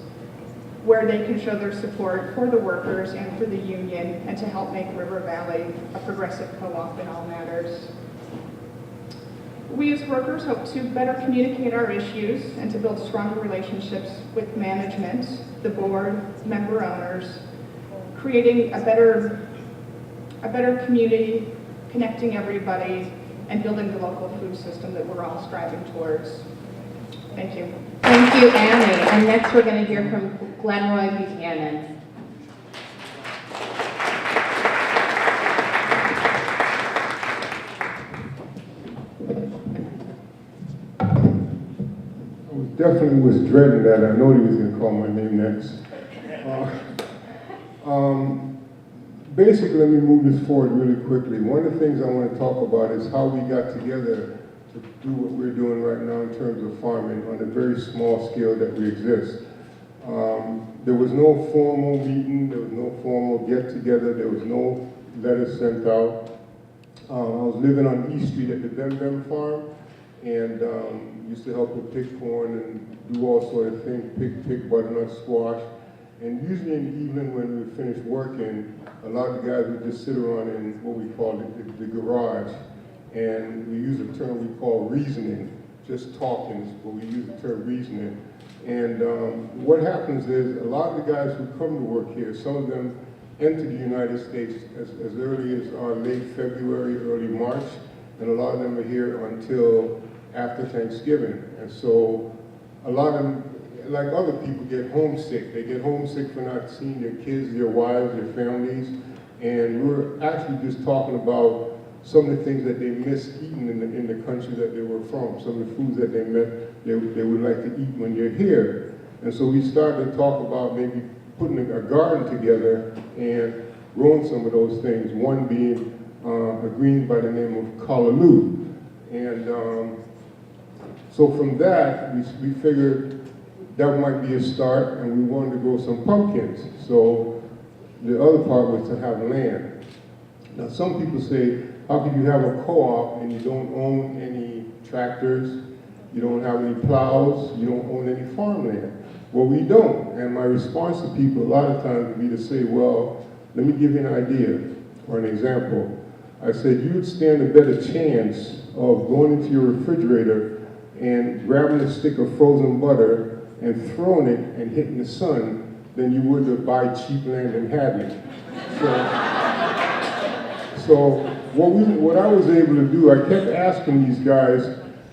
Speaker 9: where they can show their support for the workers and for the union and to help make River Valley a progressive co-op in all matters. We as workers hope to better communicate our issues and to build stronger relationships with management, the board, member owners, creating a better community, connecting everybody, and building the local food system that we're all striving towards. Thank you.
Speaker 3: Thank you, Annie. And next we're going to hear from Glenroy Buchanan.
Speaker 10: Definitely was dreading that. I know he was going to call my name next. Basically, let me move this forward really quickly. One of the things I want to talk about is how we got together to do what we're doing right now in terms of farming on a very small scale that we exist. There was no formal meeting, there was no formal get-together, there was no letter sent out. I was living on East Street at the Bem farm, and used to help with pick corn and do all sorts of things, pick butternut squash. And usually in the evening when we finished working, a lot of the guys would just sit around in what we call the garage. And we use a term we call reasoning, just talking, but we use the term reasoning. And what happens is a lot of the guys who come to work here, some of them enter the United States as early as late February, early March, and a lot of them are here until after Thanksgiving. And so a lot of them, like other people, get homesick. They get homesick for not seeing their kids, their wives, their families. And we're actually just talking about some of the things that they miss eating in the country that they were from, some of the foods that they would like to eat when they're here. And so we started to talk about maybe putting a garden together and growing some of those things, one being a green by the name of callaloo. And so from that, we figured that might be a start, and we wanted to grow some pumpkins. So the other part was to have land. Now some people say, how can you have a co-op and you don't own any tractors, you don't have any plows, you don't own any farmland? Well, we don't. And my response to people a lot of times would be to say, well, let me give you an idea or an example. I said, you would stand a better chance of going into your refrigerator and grabbing a stick of frozen butter and throwing it and hitting the sun than you would to buy cheap land in Hadley. So what I was able to do, I kept asking these guys,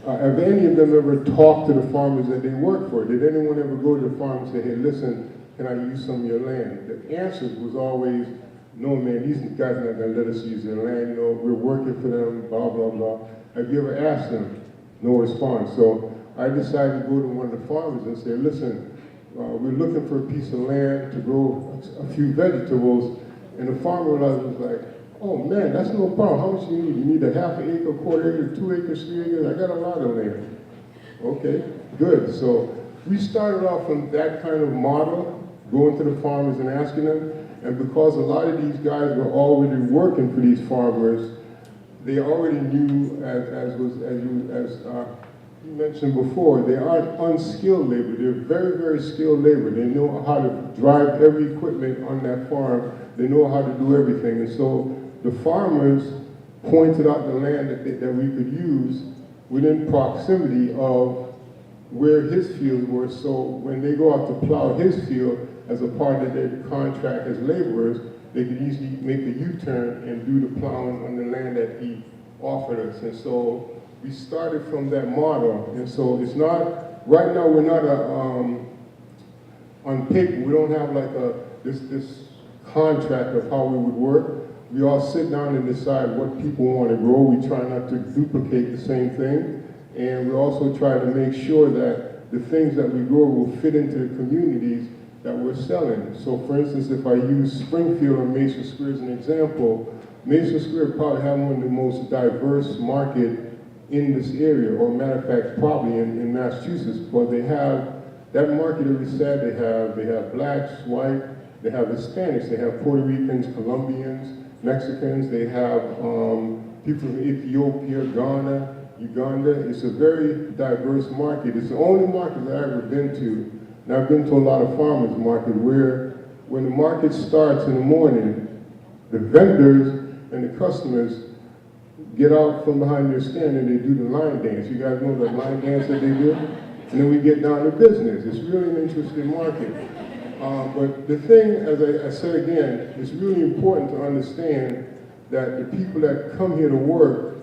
Speaker 10: have any of them ever talked to the farmers that they work for? Did anyone ever go to the farm and say, hey, listen, can I use some of your land? The answer was always, no, man, these guys are not going to let us use their land. You know, we're working for them, blah, blah, blah. Have you ever asked them? No response. So I decided to go to one of the farmers and say, listen, we're looking for a piece of land to grow a few vegetables. And the farmer was like, oh man, that's no problem. How much do you need? You need a half an acre, quarter acre, 2 acres, 3 acres? I got a lot of land. Okay, good. So we started off from that kind of model, going to the farmers and asking them. And because a lot of these guys were already working for these farmers, they already knew, as you mentioned before, they aren't unskilled labor. They're very, very skilled labor. They know how to drive every equipment on that farm. They know how to do everything. And so the farmers pointed out the land that we could use within proximity of where his fields were. So when they go out to plow his field as a part of their contract as laborers, they could easily make a U-turn and do the plowing on the land that he offered us. And so we started from that model. And so it's not, right now we're not on paper, we don't have like this contract of how we would work. We all sit down and decide what people want to grow. We try not to duplicate the same thing. And we also try to make sure that the things that we grow will fit into the communities that we're selling. So for instance, if I use Springfield or Mesa Square as an example, Mesa Square probably have one of the most diverse market in this area, or matter of fact, probably in Massachusetts, but they have, that market every Saturday they have blacks, white, they have Hispanics, they have Puerto Ricans, Colombians, Mexicans, they have people from Ethiopia, Ghana, Uganda. It's a very diverse market. It's the only market that I've ever been to, and I've been to a lot of farmers market, where when the market starts in the morning, the vendors and the customers get out from behind their stand and they do the line dance. You guys know the line dance that they do? And then we get down to business. It's really an interesting market. But the thing, as I said again, it's really important to understand that the people that come here to work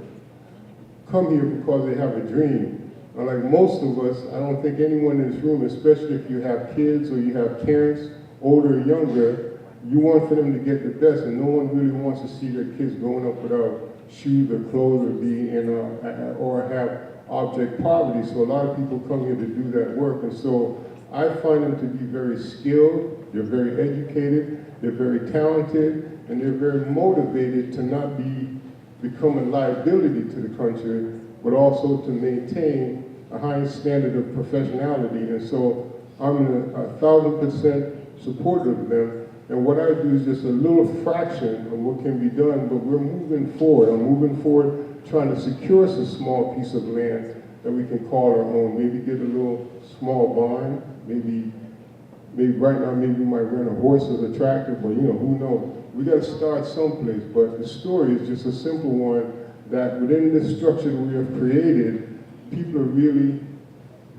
Speaker 10: come here because they have a dream. Like most of us, I don't think anyone in this room, especially if you have kids or you have parents, older or younger, you want for them to get the best, and no one really wants to see their kids growing up without shoes or clothes or be in or have object poverty. So a lot of people come here to do that work, and so I find them to be very skilled, they're very educated, they're very talented, and they're very motivated to not become a liability to the country, but also to maintain a high standard of professionality. And so I'm 1,000% supporter of them. And what I do is just a little fraction of what can be done, but we're moving forward. I'm moving forward trying to secure us a small piece of land that we can call our own. Maybe get a little small barn, maybe right now, maybe we might rent a horse as a tractor, but you know, who knows? We got to start someplace, but the story is just a simple one that within this structure that we have created, people are really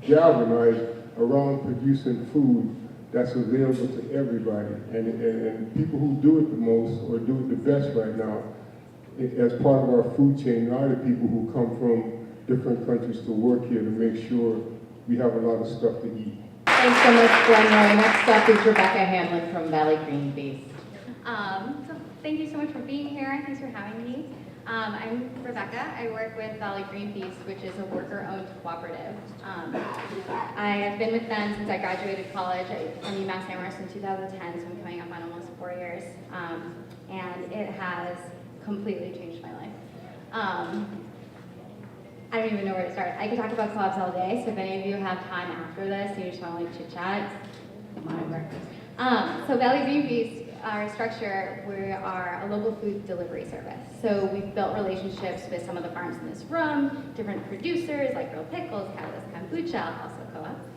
Speaker 10: galvanized around producing food that's available to everybody. And people who do it the most or do it the best right now, as part of our food chain, are the people who come from different countries to work here to make sure we have a lot of stuff to eat.
Speaker 11: Thanks so much, Glenroy. Next up is Rebecca Hamlin from Valley Green Feast.
Speaker 12: So thank you so much for being here. Thanks for having me. I'm Rebecca. I work with Valley Green Feast, which is a worker-owned cooperative. I have been with them since I graduated college from UMass Amherst in 2010, so I'm coming up on almost 4 years. And it has completely changed my life. I don't even know where to start. I could talk about co-ops all day, so if any of you have time after this and you just want to like chit-chat, come on over. So Valley Green Feast, our structure, we are a local food delivery service. So we've built relationships with some of the farms in this room, different producers like Real Pickles, Catalyst Kombucha, also co-ops.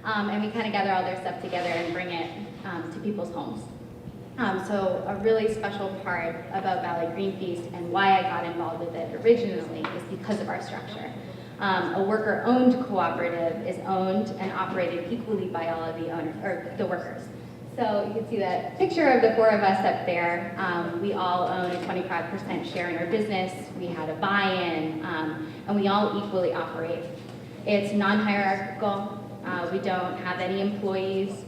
Speaker 12: And we kind of gather all their stuff together and bring it to people's homes. So a really special part about Valley Green Feast and why I got involved with it originally is because of our structure. A worker-owned cooperative is owned and operated equally by all of the owners, or the workers. So you can see that picture of the four of us up there. We all own a 25% share in our business. We had a buy-in, and we all equally operate. It's non-hierarchical. We don't have any employees.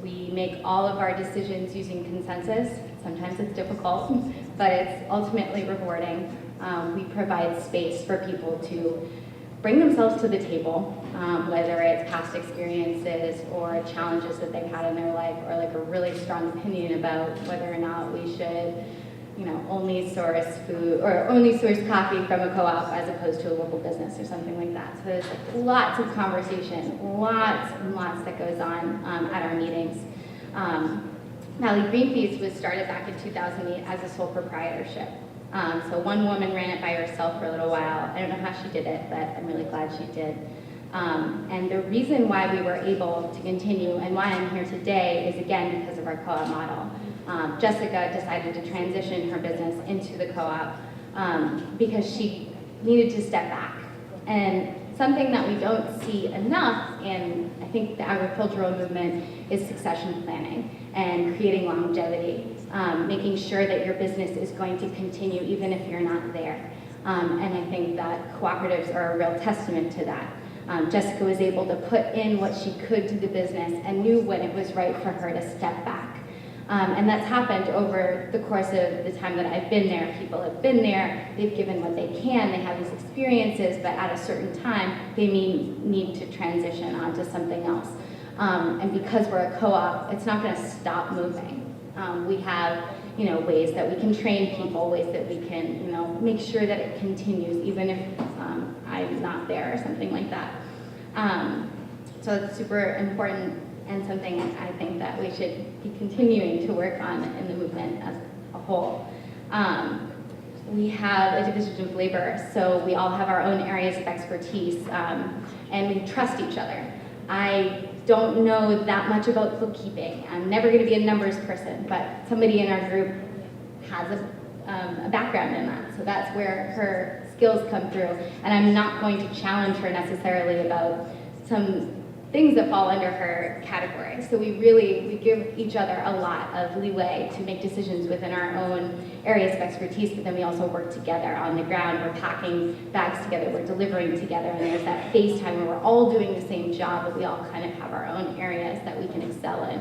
Speaker 12: We make all of our decisions using consensus. Sometimes it's difficult, but it's ultimately rewarding. We provide space for people to bring themselves to the table, whether it's past experiences or challenges that they've had in their life, or like a really strong opinion about whether or not we should, you know, only source food or only source coffee from a co-op as opposed to a local business or something like that. So there's like lots of conversation, lots and lots that goes on at our meetings. Valley Green Feast was started back in 2008 as a sole proprietorship. So one woman ran it by herself for a little while. I don't know how she did it, but I'm really glad she did. And the reason why we were able to continue and why I'm here today is again because of our co-op model. Jessica decided to transition her business into the co-op because she needed to step back. And something that we don't see enough in, I think, the agricultural movement is succession planning and creating longevity. Making sure that your business is going to continue even if you're not there. And I think that cooperatives are a real testament to that. Jessica was able to put in what she could to the business and knew when it was right for her to step back. And that's happened over the course of the time that I've been there. People have been there, they've given what they can, they have these experiences, but at a certain time, they need to transition onto something else. And because we're a co-op, it's not gonna stop moving. We have, you know, ways that we can train people, ways that we can, you know, make sure that it continues, even if I'm not there or something like that. So it's super important and something I think that we should be continuing to work on in the movement as a whole. We have a division of labor, so we all have our own areas of expertise, and we trust each other. I don't know that much about bookkeeping. I'm never going to be a numbers person, but somebody in our group has a background in that, so that's where her skills come through. And I'm not going to challenge her necessarily about some things that fall under her category. So we give each other a lot of leeway to make decisions within our own areas of expertise, but then we also work together on the ground. We're packing bags together, we're delivering together, and there's that face time where we're all doing the same job, but we all kind of have our own areas that we can excel in.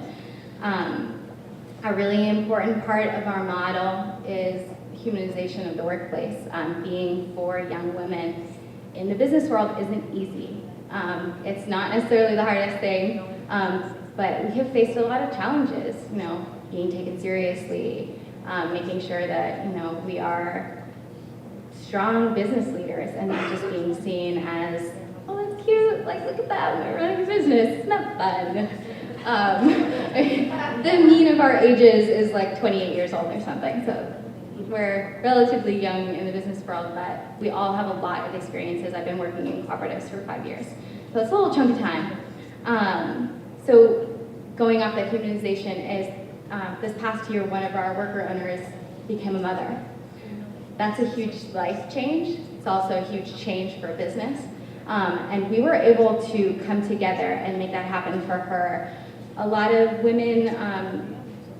Speaker 12: A really important part of our model is humanization of the workplace. Being for young women in the business world isn't easy. It's not necessarily the hardest thing, but we have faced a lot of challenges, being taken seriously, making sure that, we are strong business leaders and not just being seen as, oh, that's cute, like, look at that, we're running a business, it's not fun. The mean of our ages is like 28 years old or something, so we're relatively young in the business world, but we all have a lot of experiences. I've been working in cooperatives for 5 years, so it's a little chunk of time. So going off that humanization is, this past year, one of our worker owners became a mother. That's a huge life change. It's also a huge change for business. And we were able to come together and make that happen for her. A lot of women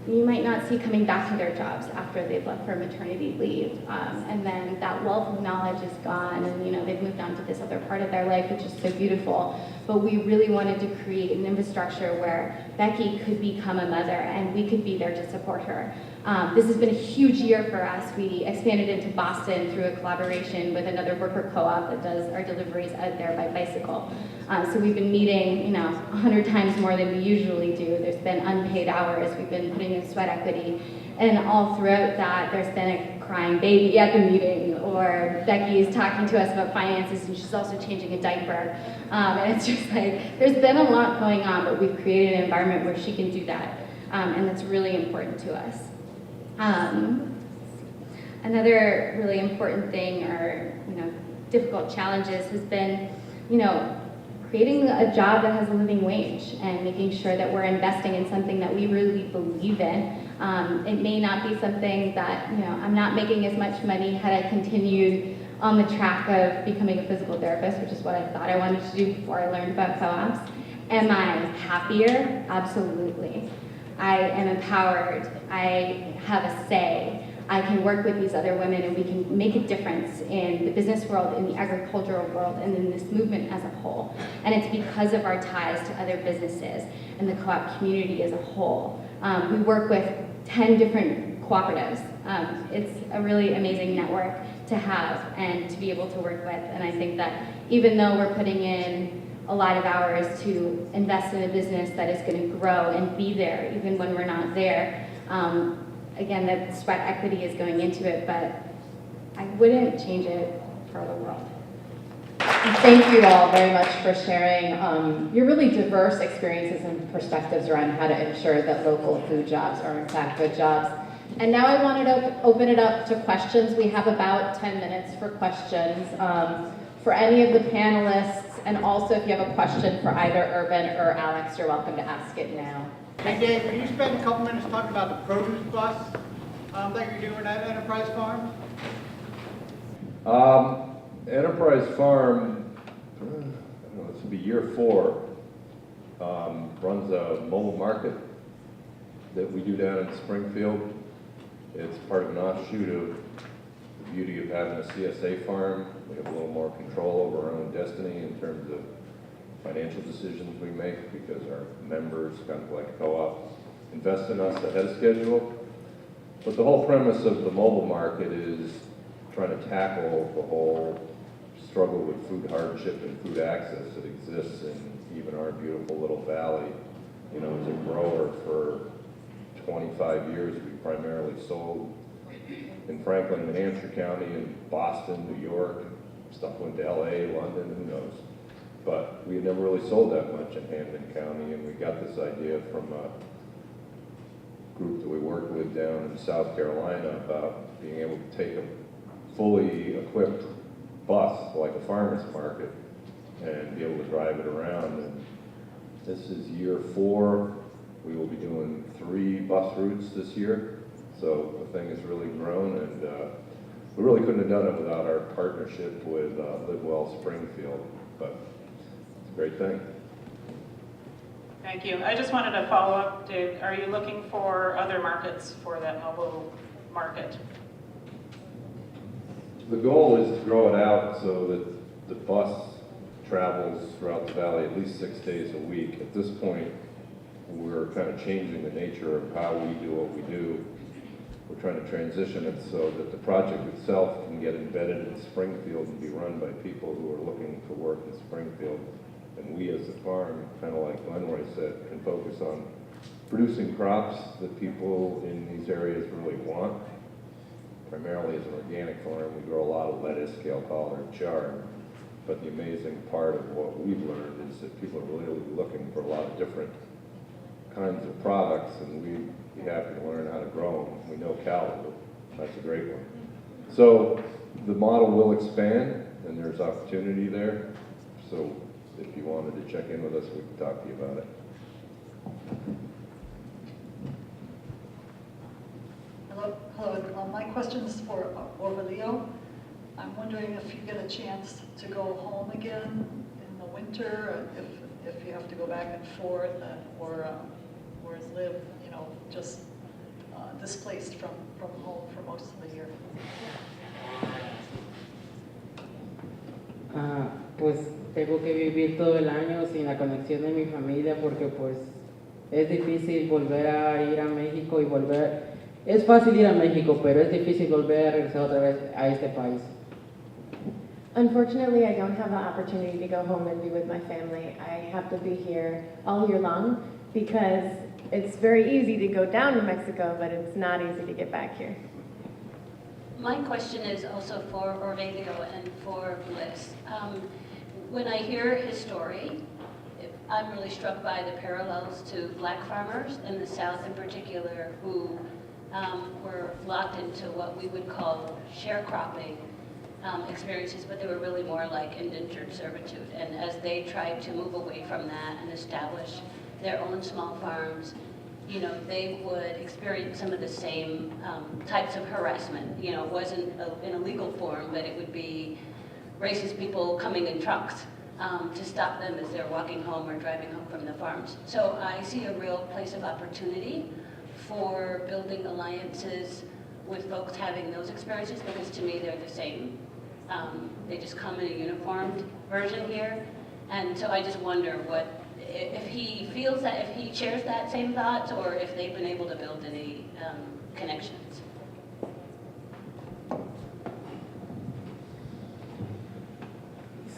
Speaker 12: you might not see coming back to their jobs after they've left for maternity leave. And then that wealth of knowledge is gone, and they've moved on to this other part of their life, which is so beautiful. But we really wanted to create an infrastructure where Becky could become a mother and we could be there to support her. This has been a huge year for us. We expanded into Boston through a collaboration with another worker co-op that does our deliveries out there by bicycle. So we've been meeting, 100 times more than we usually do. There's been unpaid hours. We've been putting in sweat equity. And all throughout that, there's been a crying baby at the meeting, or Becky is talking to us about finances and she's also changing a diaper. And it's just like, there's been a lot going on, but we've created an environment where she can do that. And that's really important to us. Another really important thing, or difficult challenges, has been creating a job that has a living wage and making sure that we're investing in something that we really believe in. It may not be something that I'm not making as much money had I continued on the track of becoming a physical therapist, which is what I thought I wanted to do before I learned about co-ops. Am I happier? Absolutely. I am empowered. I have a say. I can work with these other women and we can make a difference in the business world, in the agricultural world, and in this movement as a whole. And it's because of our ties to other businesses and the co-op community as a whole. We work with 10 different cooperatives. It's a really amazing network to have and to be able to work with. And I think that even though we're putting in a lot of hours to invest in a business that is going to grow and be there even when we're not there, again, that sweat equity is going into it, but I wouldn't change it for the world.
Speaker 11: Thank you all very much for sharing your really diverse experiences and perspectives around how to ensure that local food jobs are in fact good jobs. And now I wanted to open it up to questions. We have about 10 minutes for questions for any of the panelists, and also if you have a question for either Erbin or Alex, you're welcome to ask it now.
Speaker 13: Hey Dave, can you spend a couple minutes talking about the produce bus that you're doing at Enterprise Farm?
Speaker 6: Enterprise Farm, this will be year 4, runs a mobile market that we do down in Springfield. It's part of an offshoot of the beauty of having a CSA farm. We have a little more control over our own destiny in terms of financial decisions we make, because our members, kind of like co-ops, invest in us ahead of schedule. But the whole premise of the mobile market is trying to tackle the whole struggle with food hardship and food access that exists in even our beautiful little valley. As a grower for 25 years, we primarily sold in Franklin, New Hampshire County, in Boston, New York. Stuff went to LA, London, who knows. But we had never really sold that much in Hamden County, and we got this idea from a group that we worked with down in South Carolina about being able to take a fully equipped bus, like a farmer's market, and be able to drive it around. And this is year 4. We will be doing 3 bus routes this year. So the thing has really grown, and we really couldn't have done it without our partnership with Lidwell Springfield, but it's a great thing.
Speaker 14: Thank you. I just wanted to follow up, Dave. Are you looking for other markets for that mobile market?
Speaker 6: The goal is to grow it out so that the bus travels throughout the valley at least 6 days a week. At this point, we're kind of changing the nature of how we do what we do. We're trying to transition it so that the project itself can get embedded in Springfield and be run by people who are looking for work in Springfield. And we as a farm, kind of like Glenroy said, can focus on producing crops that people in these areas really want. Primarily as an organic farm, we grow a lot of lettuce, kale, collards, and chard. But the amazing part of what we've learned is that people are really looking for a lot of different kinds of products, and we'd be happy to learn how to grow them. We know caliber, that's a great one. So the model will expand, and there's opportunity there. So if you wanted to check in with us, we can talk to you about it.
Speaker 15: Hello. My question is for Orvelio. I'm wondering if you get a chance to go home again in the winter, if you have to go back and forth, or live, just displaced from home for most of the year.
Speaker 7: Pues tengo que vivir todo el año sin la conexión de mi familia porque pues es difícil volver a ir a México y volver. Es fácil ir a México, pero es difícil volver a regresar otra vez a este país.
Speaker 8: Unfortunately, I don't have the opportunity to go home and be with my family. I have to be here all year long because it's very easy to go down to Mexico, but it's not easy to get back here.
Speaker 16: My question is also for Orvelio and for Bliss. When I hear his story, I'm really struck by the parallels to black farmers in the South in particular who were locked into what we would call sharecropping experiences, but they were really more like indentured servitude. And as they tried to move away from that and establish their own small farms, they would experience some of the same types of harassment. It wasn't in a legal form, but it would be racist people coming in trucks to stop them as they're walking home or driving home from the farms. So I see a real place of opportunity for building alliances with folks having those experiences, because to me they're the same. They just come in a uniformed version here. And so I just wonder if he feels that, if he shares that same thoughts, or if they've been able to build any connections.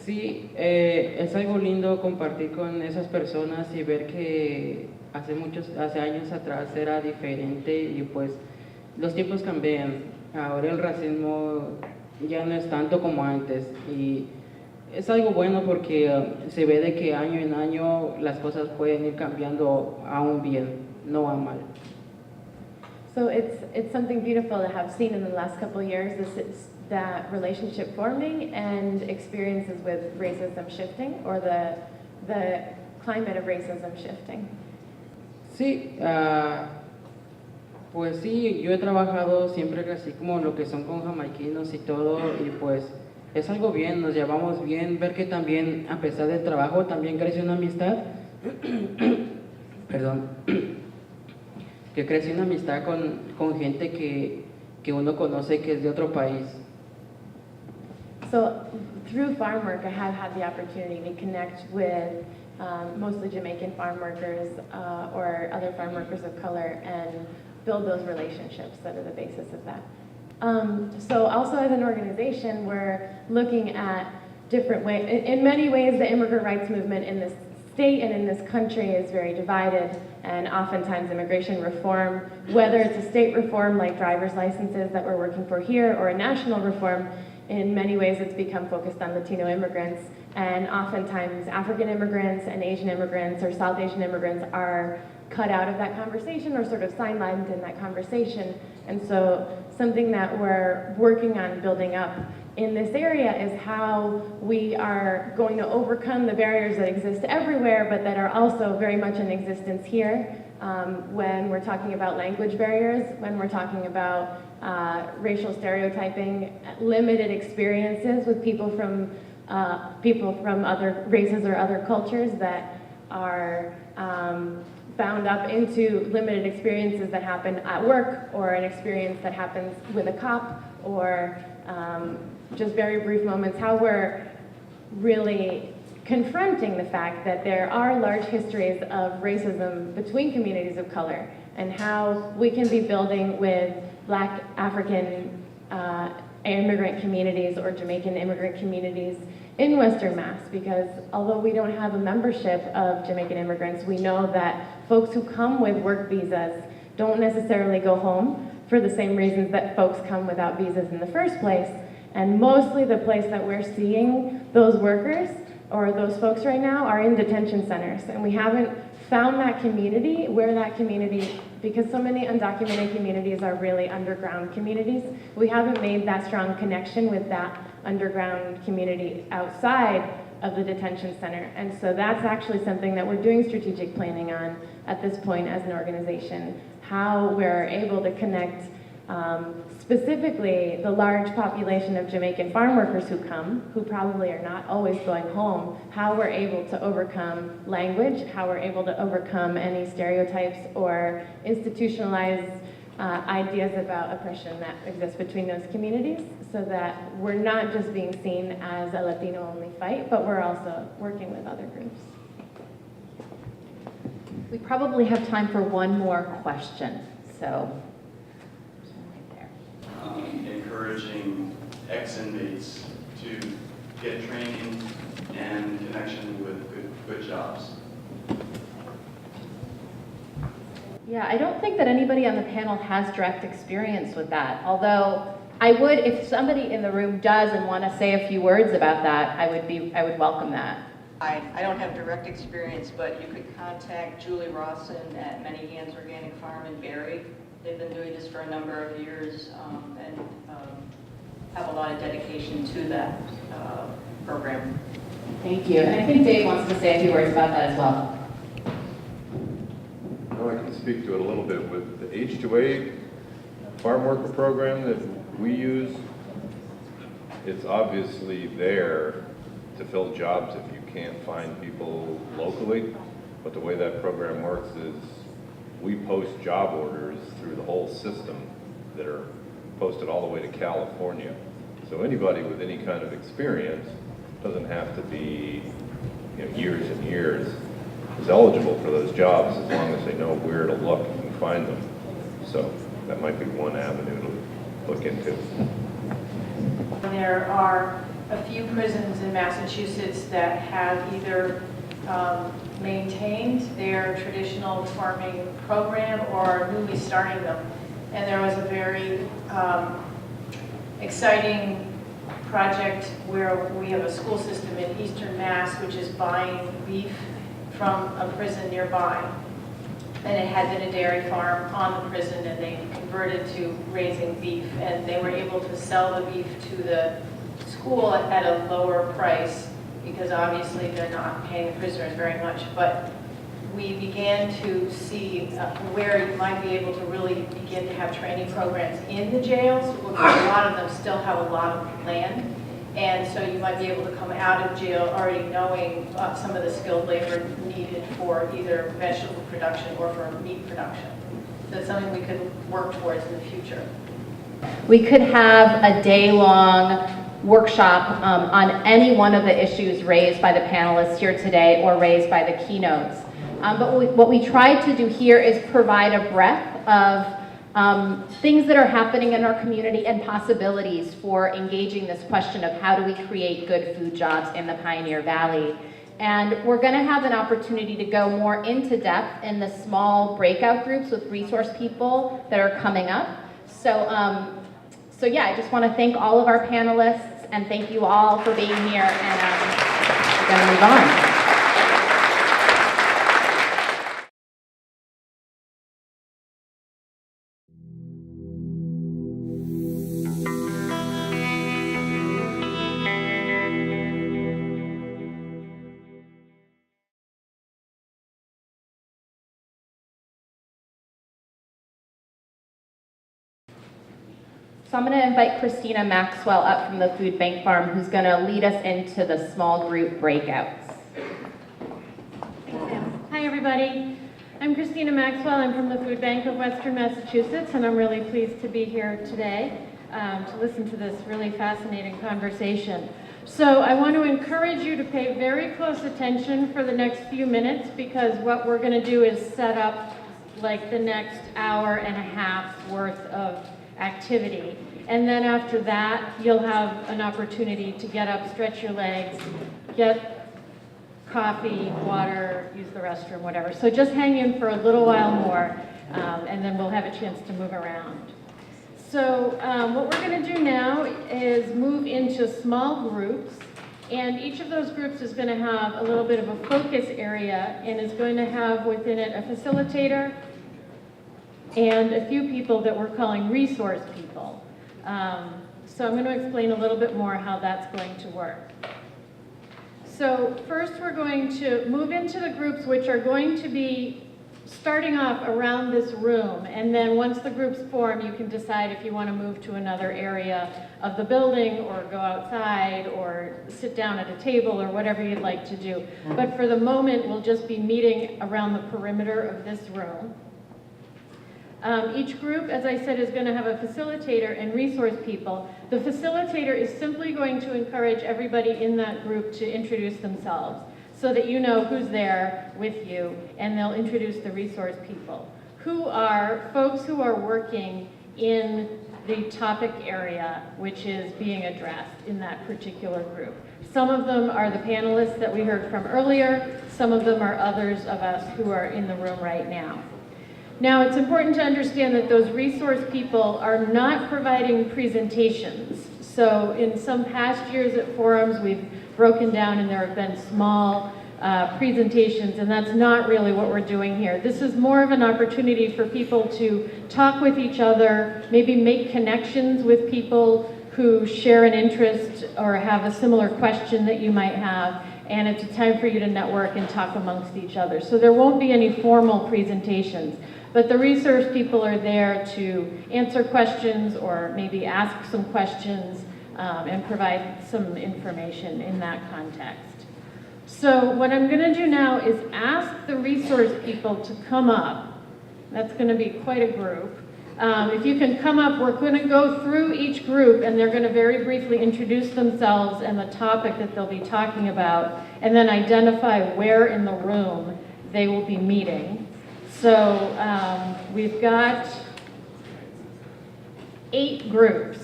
Speaker 7: Sí, es algo lindo compartir con esas personas y ver que hace años atrás era diferente y pues los tiempos cambian. Ahora el racismo ya no es tanto como antes y es algo bueno porque se ve de que año en año las cosas pueden ir cambiando a un bien, no a mal.
Speaker 8: So it's something beautiful to have seen in the last couple of years, that relationship forming and experiences with racism shifting, or the climate of racism shifting.
Speaker 7: Sí, pues sí, yo he trabajado siempre así como lo que son con jamaiquinos y todo, y pues es algo bien, nos llevamos bien, ver que también, a pesar del trabajo, también crece una amistad, perdón, que crece una amistad con gente que uno conoce que es de otro país.
Speaker 8: So through farm work, I have had the opportunity to connect with mostly Jamaican farm workers or other farm workers of color and build those relationships that are the basis of that. So also as an organization, we're looking at different ways. In many ways, the immigrant rights movement in this state and in this country is very divided, and oftentimes immigration reform, whether it's a state reform like driver's licenses that we're working for here, or a national reform, in many ways it's become focused on Latino immigrants, and oftentimes African immigrants and Asian immigrants or South Asian immigrants are cut out of that conversation or sort of sidelined in that conversation. And so something that we're working on building up in this area is how we are going to overcome the barriers that exist everywhere, but that are also very much in existence here. When we're talking about language barriers, when we're talking about racial stereotyping, limited experiences with people from other races or other cultures that are bound up into limited experiences that happen at work, or an experience that happens with a cop, or just very brief moments, how we're really confronting the fact that there are large histories of racism between communities of color, and how we can be building with Black African immigrant communities or Jamaican immigrant communities in Western Mass, because although we don't have a membership of Jamaican immigrants, we know that folks who come with work visas don't necessarily go home for the same reasons that folks come without visas in the first place. And mostly the place that we're seeing those workers or those folks right now are in detention centers. And we haven't found that community, where that community, because so many undocumented communities are really underground communities, we haven't made that strong connection with that underground community outside of the detention center. And so that's actually something that we're doing strategic planning on at this point as an organization, how we're able to connect specifically the large population of Jamaican farm workers who come, who probably are not always going home, how we're able to overcome language, how we're able to overcome any stereotypes or institutionalized ideas about oppression that exist between those communities, so that we're not just being seen as a Latino-only fight, but we're also working with other groups.
Speaker 3: We probably have time for one more question, so.
Speaker 17: Encouraging ex-inmates to get training and connection with good jobs.
Speaker 3: Yeah, I don't think that anybody on the panel has direct experience with that, although I would, if somebody in the room does and want to say a few words about that, I would welcome that.
Speaker 18: I don't have direct experience, but you could contact Julie Rawson at Many Hands Organic Farm in Barrie. They've been doing this for a number of years and have a lot of dedication to that program.
Speaker 3: Thank you. And I think Dave wants to say a few words about that as well.
Speaker 6: No, I can speak to it a little bit. With the H-2A farm worker program that we use, it's obviously there to fill jobs if you can't find people locally. But the way that program works is we post job orders through the whole system that are posted all the way to California. So anybody with any kind of experience, doesn't have to be years and years, is eligible for those jobs as long as they know where to look and find them. So that might be one avenue to look into.
Speaker 19: There are a few prisons in Massachusetts that have either maintained their traditional farming program or are newly starting them. And there was a very exciting project where we have a school system in Eastern Mass which is buying beef from a prison nearby. And it had been a dairy farm on the prison, and they converted to raising beef, and they were able to sell the beef to the school at a lower price, because obviously they're not paying the prisoners very much. But we began to see where you might be able to really begin to have training programs in the jails, because a lot of them still have a lot of land. And so you might be able to come out of jail already knowing some of the skilled labor needed for either vegetable production or for meat production. So it's something we could work towards in the future.
Speaker 3: We could have a day-long workshop on any one of the issues raised by the panelists here today or raised by the keynotes. But what we tried to do here is provide a breadth of things that are happening in our community and possibilities for engaging this question of how do we create good food jobs in the Pioneer Valley. And we're going to have an opportunity to go more into depth in the small breakout groups with resource people that are coming up. So yeah, I just want to thank all of our panelists and thank you all for being here, and we're going to move on. So I'm going to invite Christina Maxwell up from the Food Bank Farm, who's going to lead us into the small group breakouts.
Speaker 20: Hi, everybody. everybody. I'm Christina Maxwell. I'm from the Food Bank of Western Massachusetts, and I'm really pleased to be here today to listen to this really fascinating conversation. So I want to encourage you to pay very close attention for the next few minutes, because what we're going to do is set up like the next hour and a half worth of activity. And then after that, you'll have an opportunity to get up, stretch your legs, get coffee, water, use the restroom, whatever. So just hang in for a little while more, and then we'll have a chance to move around. So what we're going to do now is move into small groups, and each of those groups is going to have a little bit of a focus area and is going to have within it a facilitator and a few people that we're calling resource people. So I'm going to explain a little bit more how that's going to work. So first we're going to move into the groups, which are going to be starting off around this room, and then once the groups form, you can decide if you want to move to another area of the building or go outside or sit down at a table or whatever you'd like to do. But for the moment, we'll just be meeting around the perimeter of this room. Each group, as I said, is going to have a facilitator and resource people. The facilitator is simply going to encourage everybody in that group to introduce themselves so that you know who's there with you, and they'll introduce the resource people, who are folks who are working in the topic area which is being addressed in that particular group. Some of them are the panelists that we heard from earlier. Some of them are others of us who are in the room right now. Now, it's important to understand that those resource people are not providing presentations. So in some past years at forums, we've broken down and there have been small presentations, and that's not really what we're doing here. This is more of an opportunity for people to talk with each other, maybe make connections with people who share an interest or have a similar question that you might have, and it's a time for you to network and talk amongst each other. So there won't be any formal presentations. But the resource people are there to answer questions or maybe ask some questions and provide some information in that context. So what I'm going to do now is ask the resource people to come up. That's going to be quite a group. If you can come up, we're going to go through each group, and they're going to very briefly introduce themselves and the topic that they'll be talking about, and then identify where in the room they will be meeting. So we've got 8 groups.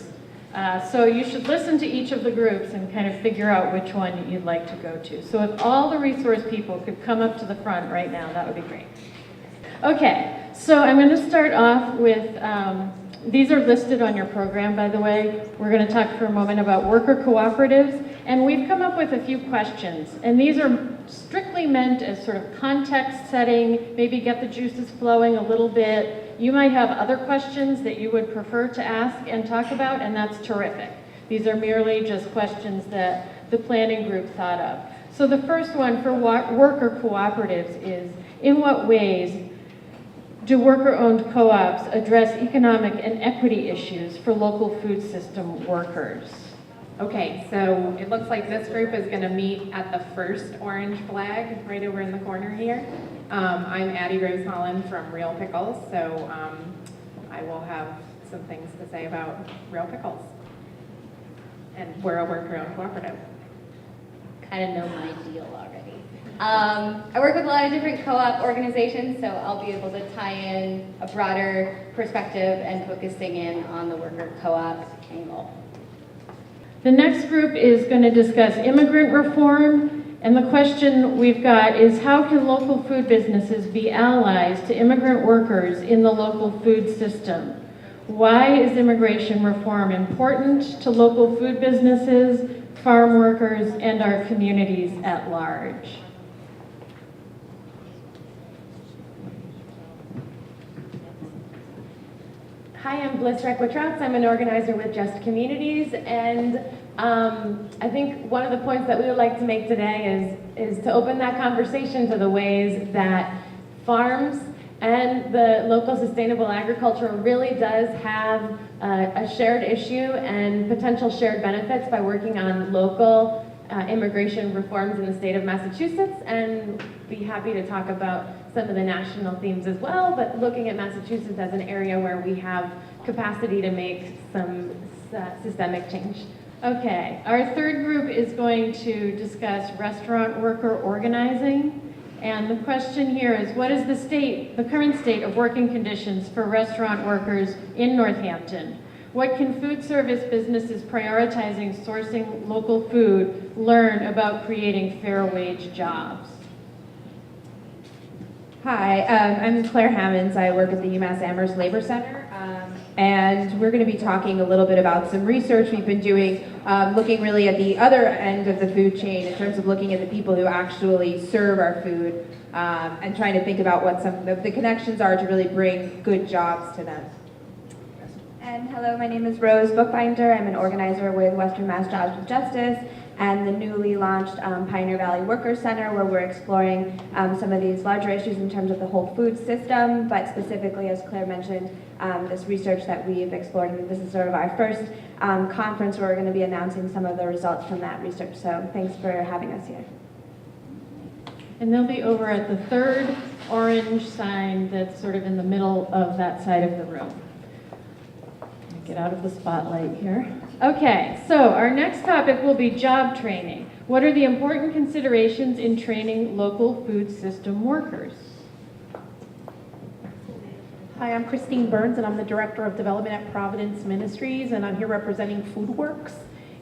Speaker 20: So you should listen to each of the groups and kind of figure out which one you'd like to go to. So if all the resource people could come up to the front right now, that would be great. Okay, so I'm going to start off with, these are listed on your program, by the way. We're going to talk for a moment about worker cooperatives, and we've come up with a few questions. And these are strictly meant as sort of context setting, maybe get the juices flowing a little bit. You might have other questions that you would prefer to ask and talk about, and that's terrific. These are merely just questions that the planning group thought of. So the first one for worker cooperatives is, in what ways do worker-owned co-ops address economic and equity issues for local food system workers?
Speaker 3: Okay, so it looks like this group is going to meet at the first orange flag right over in the corner here. I'm Addie Rose Holland from Real Pickles, so I will have some things to say about Real Pickles. And we're a worker-owned cooperative.
Speaker 12: Kind of know my deal already. I work with a lot of different co-op organizations, so I'll be able to tie in a broader perspective and focusing in on the worker co-op angle.
Speaker 20: The next group is going to discuss immigrant reform, and the question we've got is, how can local food businesses be allies to immigrant workers in the local food system? Why is immigration reform important to local food businesses, farm workers, and our communities at large?
Speaker 21: Hi, I'm Bliss Requitratz. I'm an organizer with Just Communities, and I think one of the points that we would like to make today is to open that conversation to the ways that farms and the local sustainable agriculture really does have a shared issue and potential shared benefits by working on local immigration reforms in the state of Massachusetts, and be happy to talk about some of the national themes as well, but looking at Massachusetts as an area where we have capacity to make some systemic change. Okay, our third group is going to discuss restaurant worker organizing. And the question here is, what is the current state of working conditions for restaurant workers in Northampton? What can food service businesses prioritizing sourcing local food learn about creating fair wage jobs?
Speaker 2: Hi, I'm Claire Hammonds. I work at the UMass Amherst Labor Center. And we're going to be talking a little bit about some research we've been doing, looking really at the other end of the food chain in terms of looking at the people who actually serve our food and trying to think about what some of the connections are to really bring good jobs to them.
Speaker 22: And hello, my name is Rose Bookbinder. I'm an organizer with Western Mass Jobs with Justice and the newly launched Pioneer Valley Workers Center, where we're exploring some of these larger issues in terms of the whole food system, but specifically, as Claire mentioned, this research that we've explored. And this is sort of our first conference where we're going to be announcing some of the results from that research. So thanks for having us here.
Speaker 20: And they'll be over at the third orange sign that's sort of in the middle of that side of the room. Get out of the spotlight here. Okay, so our next topic will be job training. What are the important considerations in training local food system workers?
Speaker 23: Hi, I'm Christine Burns, and I'm the Director of Development at Providence Ministries, and I'm here representing FoodWorks.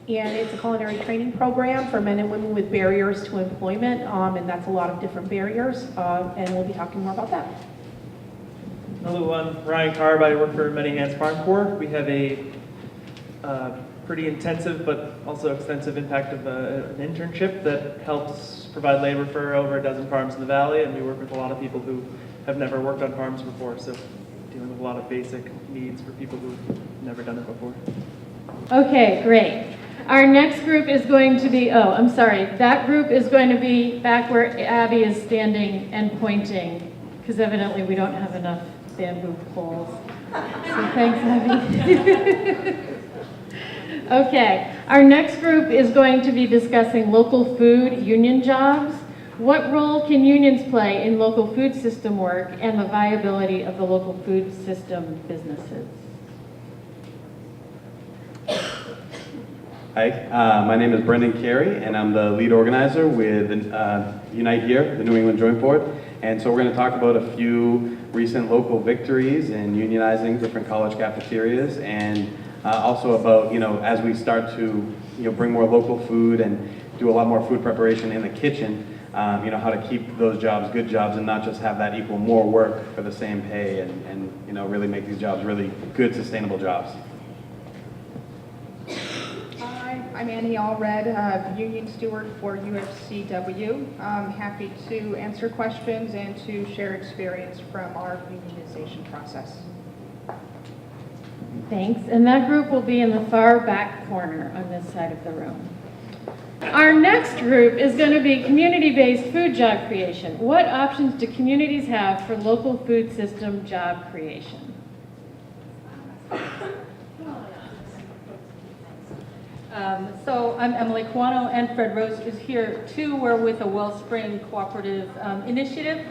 Speaker 23: And it's a culinary training program for men and women with barriers to employment, and that's a lot of different barriers, and we'll be talking more about that.
Speaker 24: Hello, I'm Ryan Carb. I work for Many Hands Farm Corps. We have a pretty intensive but also extensive impact of an internship that helps provide labor for over a dozen farms in the valley, and we work with a lot of people who have never worked on farms before, so dealing with a lot of basic needs for people who've never done it before.
Speaker 20: Okay, great. Our next group is going to be, that group is going to be back where Abby is standing and pointing, because evidently we don't have enough bamboo poles. So thanks, Abby. Okay, our next group is going to be discussing local food union jobs. What role can unions play in local food system work and the viability of the local food system businesses?
Speaker 25: Hi, my name is Brendan Carey, and I'm the lead organizer with Unite Here, the New England Joint Board. And so we're going to talk about a few recent local victories in unionizing different college cafeterias, and also about, as we start to, bring more local food and do a lot more food preparation in the kitchen, how to keep those jobs good jobs and not just have that equal more work for the same pay, and really make these jobs really good, sustainable jobs.
Speaker 9: Hi, I'm Annie Allred, Union Steward for UFCW. I'm happy to answer questions and to share experience from our unionization process.
Speaker 20: Thanks, and that group will be in the far back corner on this side of the room. Our next group is going to be community-based food job creation. What options do communities have for local food system job creation?
Speaker 26: So I'm Emily Quano, and Fred Rose is here too. We're with a Wellspring Cooperative Initiative.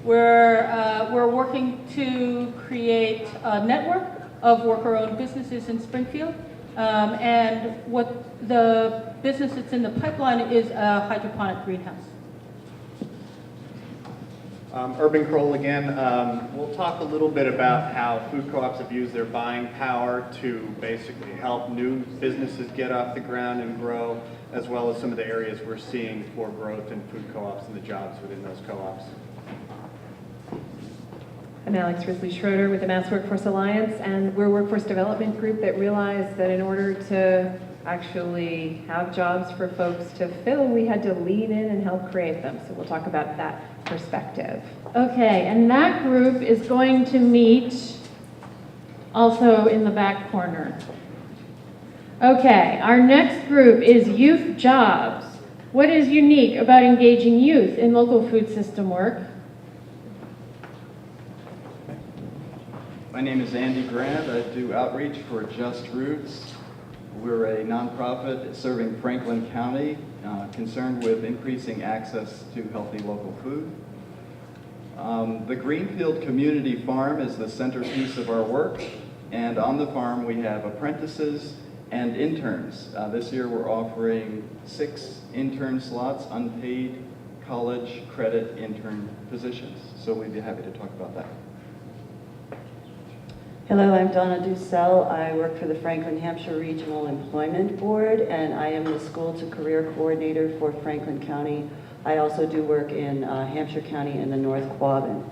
Speaker 26: We're working to create a network of worker-owned businesses in Springfield. And what the business that's in the pipeline is a hydroponic greenhouse.
Speaker 5: Erbin Crowell again. We'll talk a little bit about how food co-ops have used their buying power to basically help new businesses get off the ground and grow, as well as some of the areas we're seeing for growth in food co-ops and the jobs within those co-ops.
Speaker 4: I'm Alex Risley-Schroeder with the Mass Workforce Alliance, and we're a workforce development group that realized that in order to actually have jobs for folks to fill, we had to lean in and help create them. So we'll talk about that perspective.
Speaker 20: Okay, and that group is going to meet also in the back corner. Okay, our next group is youth jobs. What is unique about engaging youth in local food system work?
Speaker 27: My name is Andy Grant. I do outreach for Just Roots. We're a nonprofit serving Franklin County, concerned with increasing access to healthy local food. The Greenfield Community Farm is the centerpiece of our work, and on the farm we have apprentices and interns. This year we're offering 6 intern slots, unpaid college credit intern positions. So we'd be happy to talk about that.
Speaker 1: Hello, I'm Donna Dussel. I work for the Franklin Hampshire Regional Employment Board, and I am the School to Career Coordinator for Franklin County. I also do work in Hampshire County in the North Quabbin.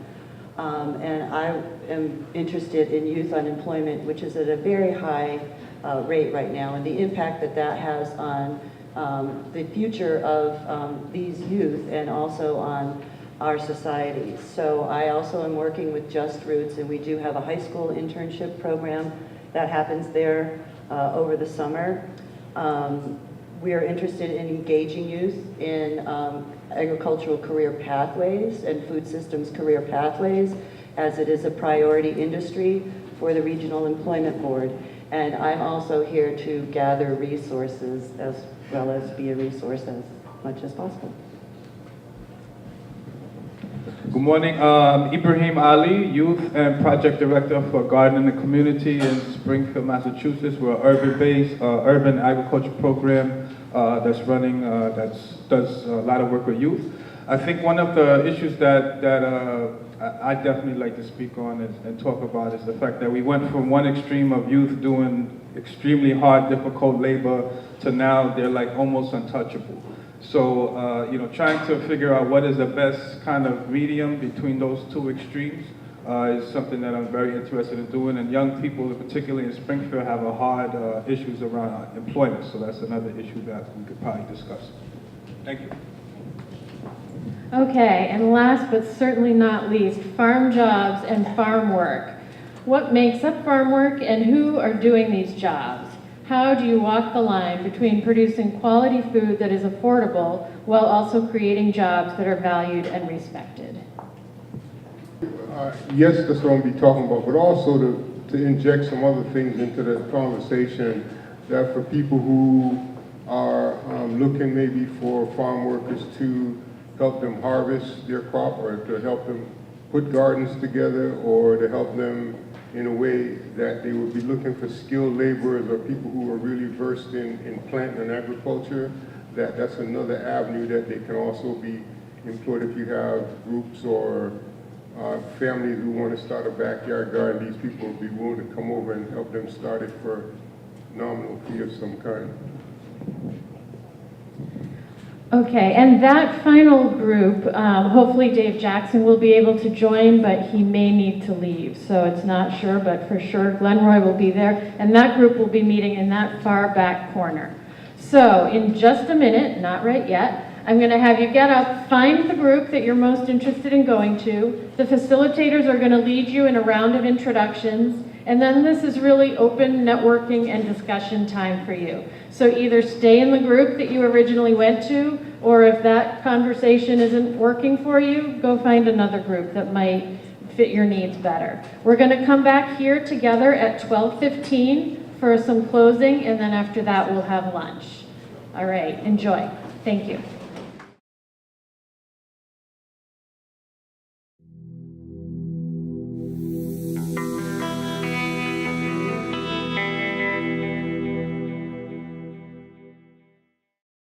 Speaker 1: And I am interested in youth unemployment, which is at a very high rate right now, and the impact that that has on the future of these youth and also on our society. So I also am working with Just Roots, and we do have a high school internship program that happens there over the summer. We are interested in engaging youth in agricultural career pathways and food systems career pathways, as it is a priority industry for the Regional Employment Board. And I'm also here to gather resources as well as be a resource as much as possible.
Speaker 10: Good morning. Ibrahim Ali, Youth and Project Director for Garden in the Community in Springfield, Massachusetts. We're an urban-based, urban agriculture program that's running, that does a lot of work with youth. I think one of the issues that I definitely like to speak on and talk about is the fact that we went from one extreme of youth doing extremely hard, difficult labor to now they're like almost untouchable. So, you know, trying to figure out what is the best kind of medium between those two extremes is something that I'm very interested in doing. And young people, particularly in Springfield, have a hard issues around employment. So that's another issue that we could probably discuss. Thank you.
Speaker 20: Okay, and last but certainly not least, farm jobs and farm work. What makes up farm work and who are doing these jobs? How do you walk the line between producing quality food that is affordable while also creating jobs that are valued and respected?
Speaker 11: Yes, that's what I'm going to be talking about, but also to inject some other things into the conversation, that for people who are looking maybe for farm workers to help them harvest their crop, or to help them put gardens together, or to help them in a way that they would be looking for skilled laborers or people who are really versed in plant and agriculture, that's another avenue that they can also be employed. If you have groups or families who want to start a backyard garden, these people will be willing to come over and help them start it for nominal fee of some kind.
Speaker 20: Okay, and that final group, hopefully Dave Jackson will be able to join, but he may need to leave, so it's not sure, but for sure Glenroy will be there, and that group will be meeting in that far back corner. So in just a minute, not right yet, I'm going to have you get up, find the group that you're most interested in going to. The facilitators are going to lead you in a round of introductions, and then this is really open networking and discussion time for you. So either stay in the group that you originally went to, or if that conversation isn't working for you, go find another group that might fit your needs better. We're going to come back here together at 12:15 for some closing, and then after that we'll have lunch. All right, enjoy. Thank you.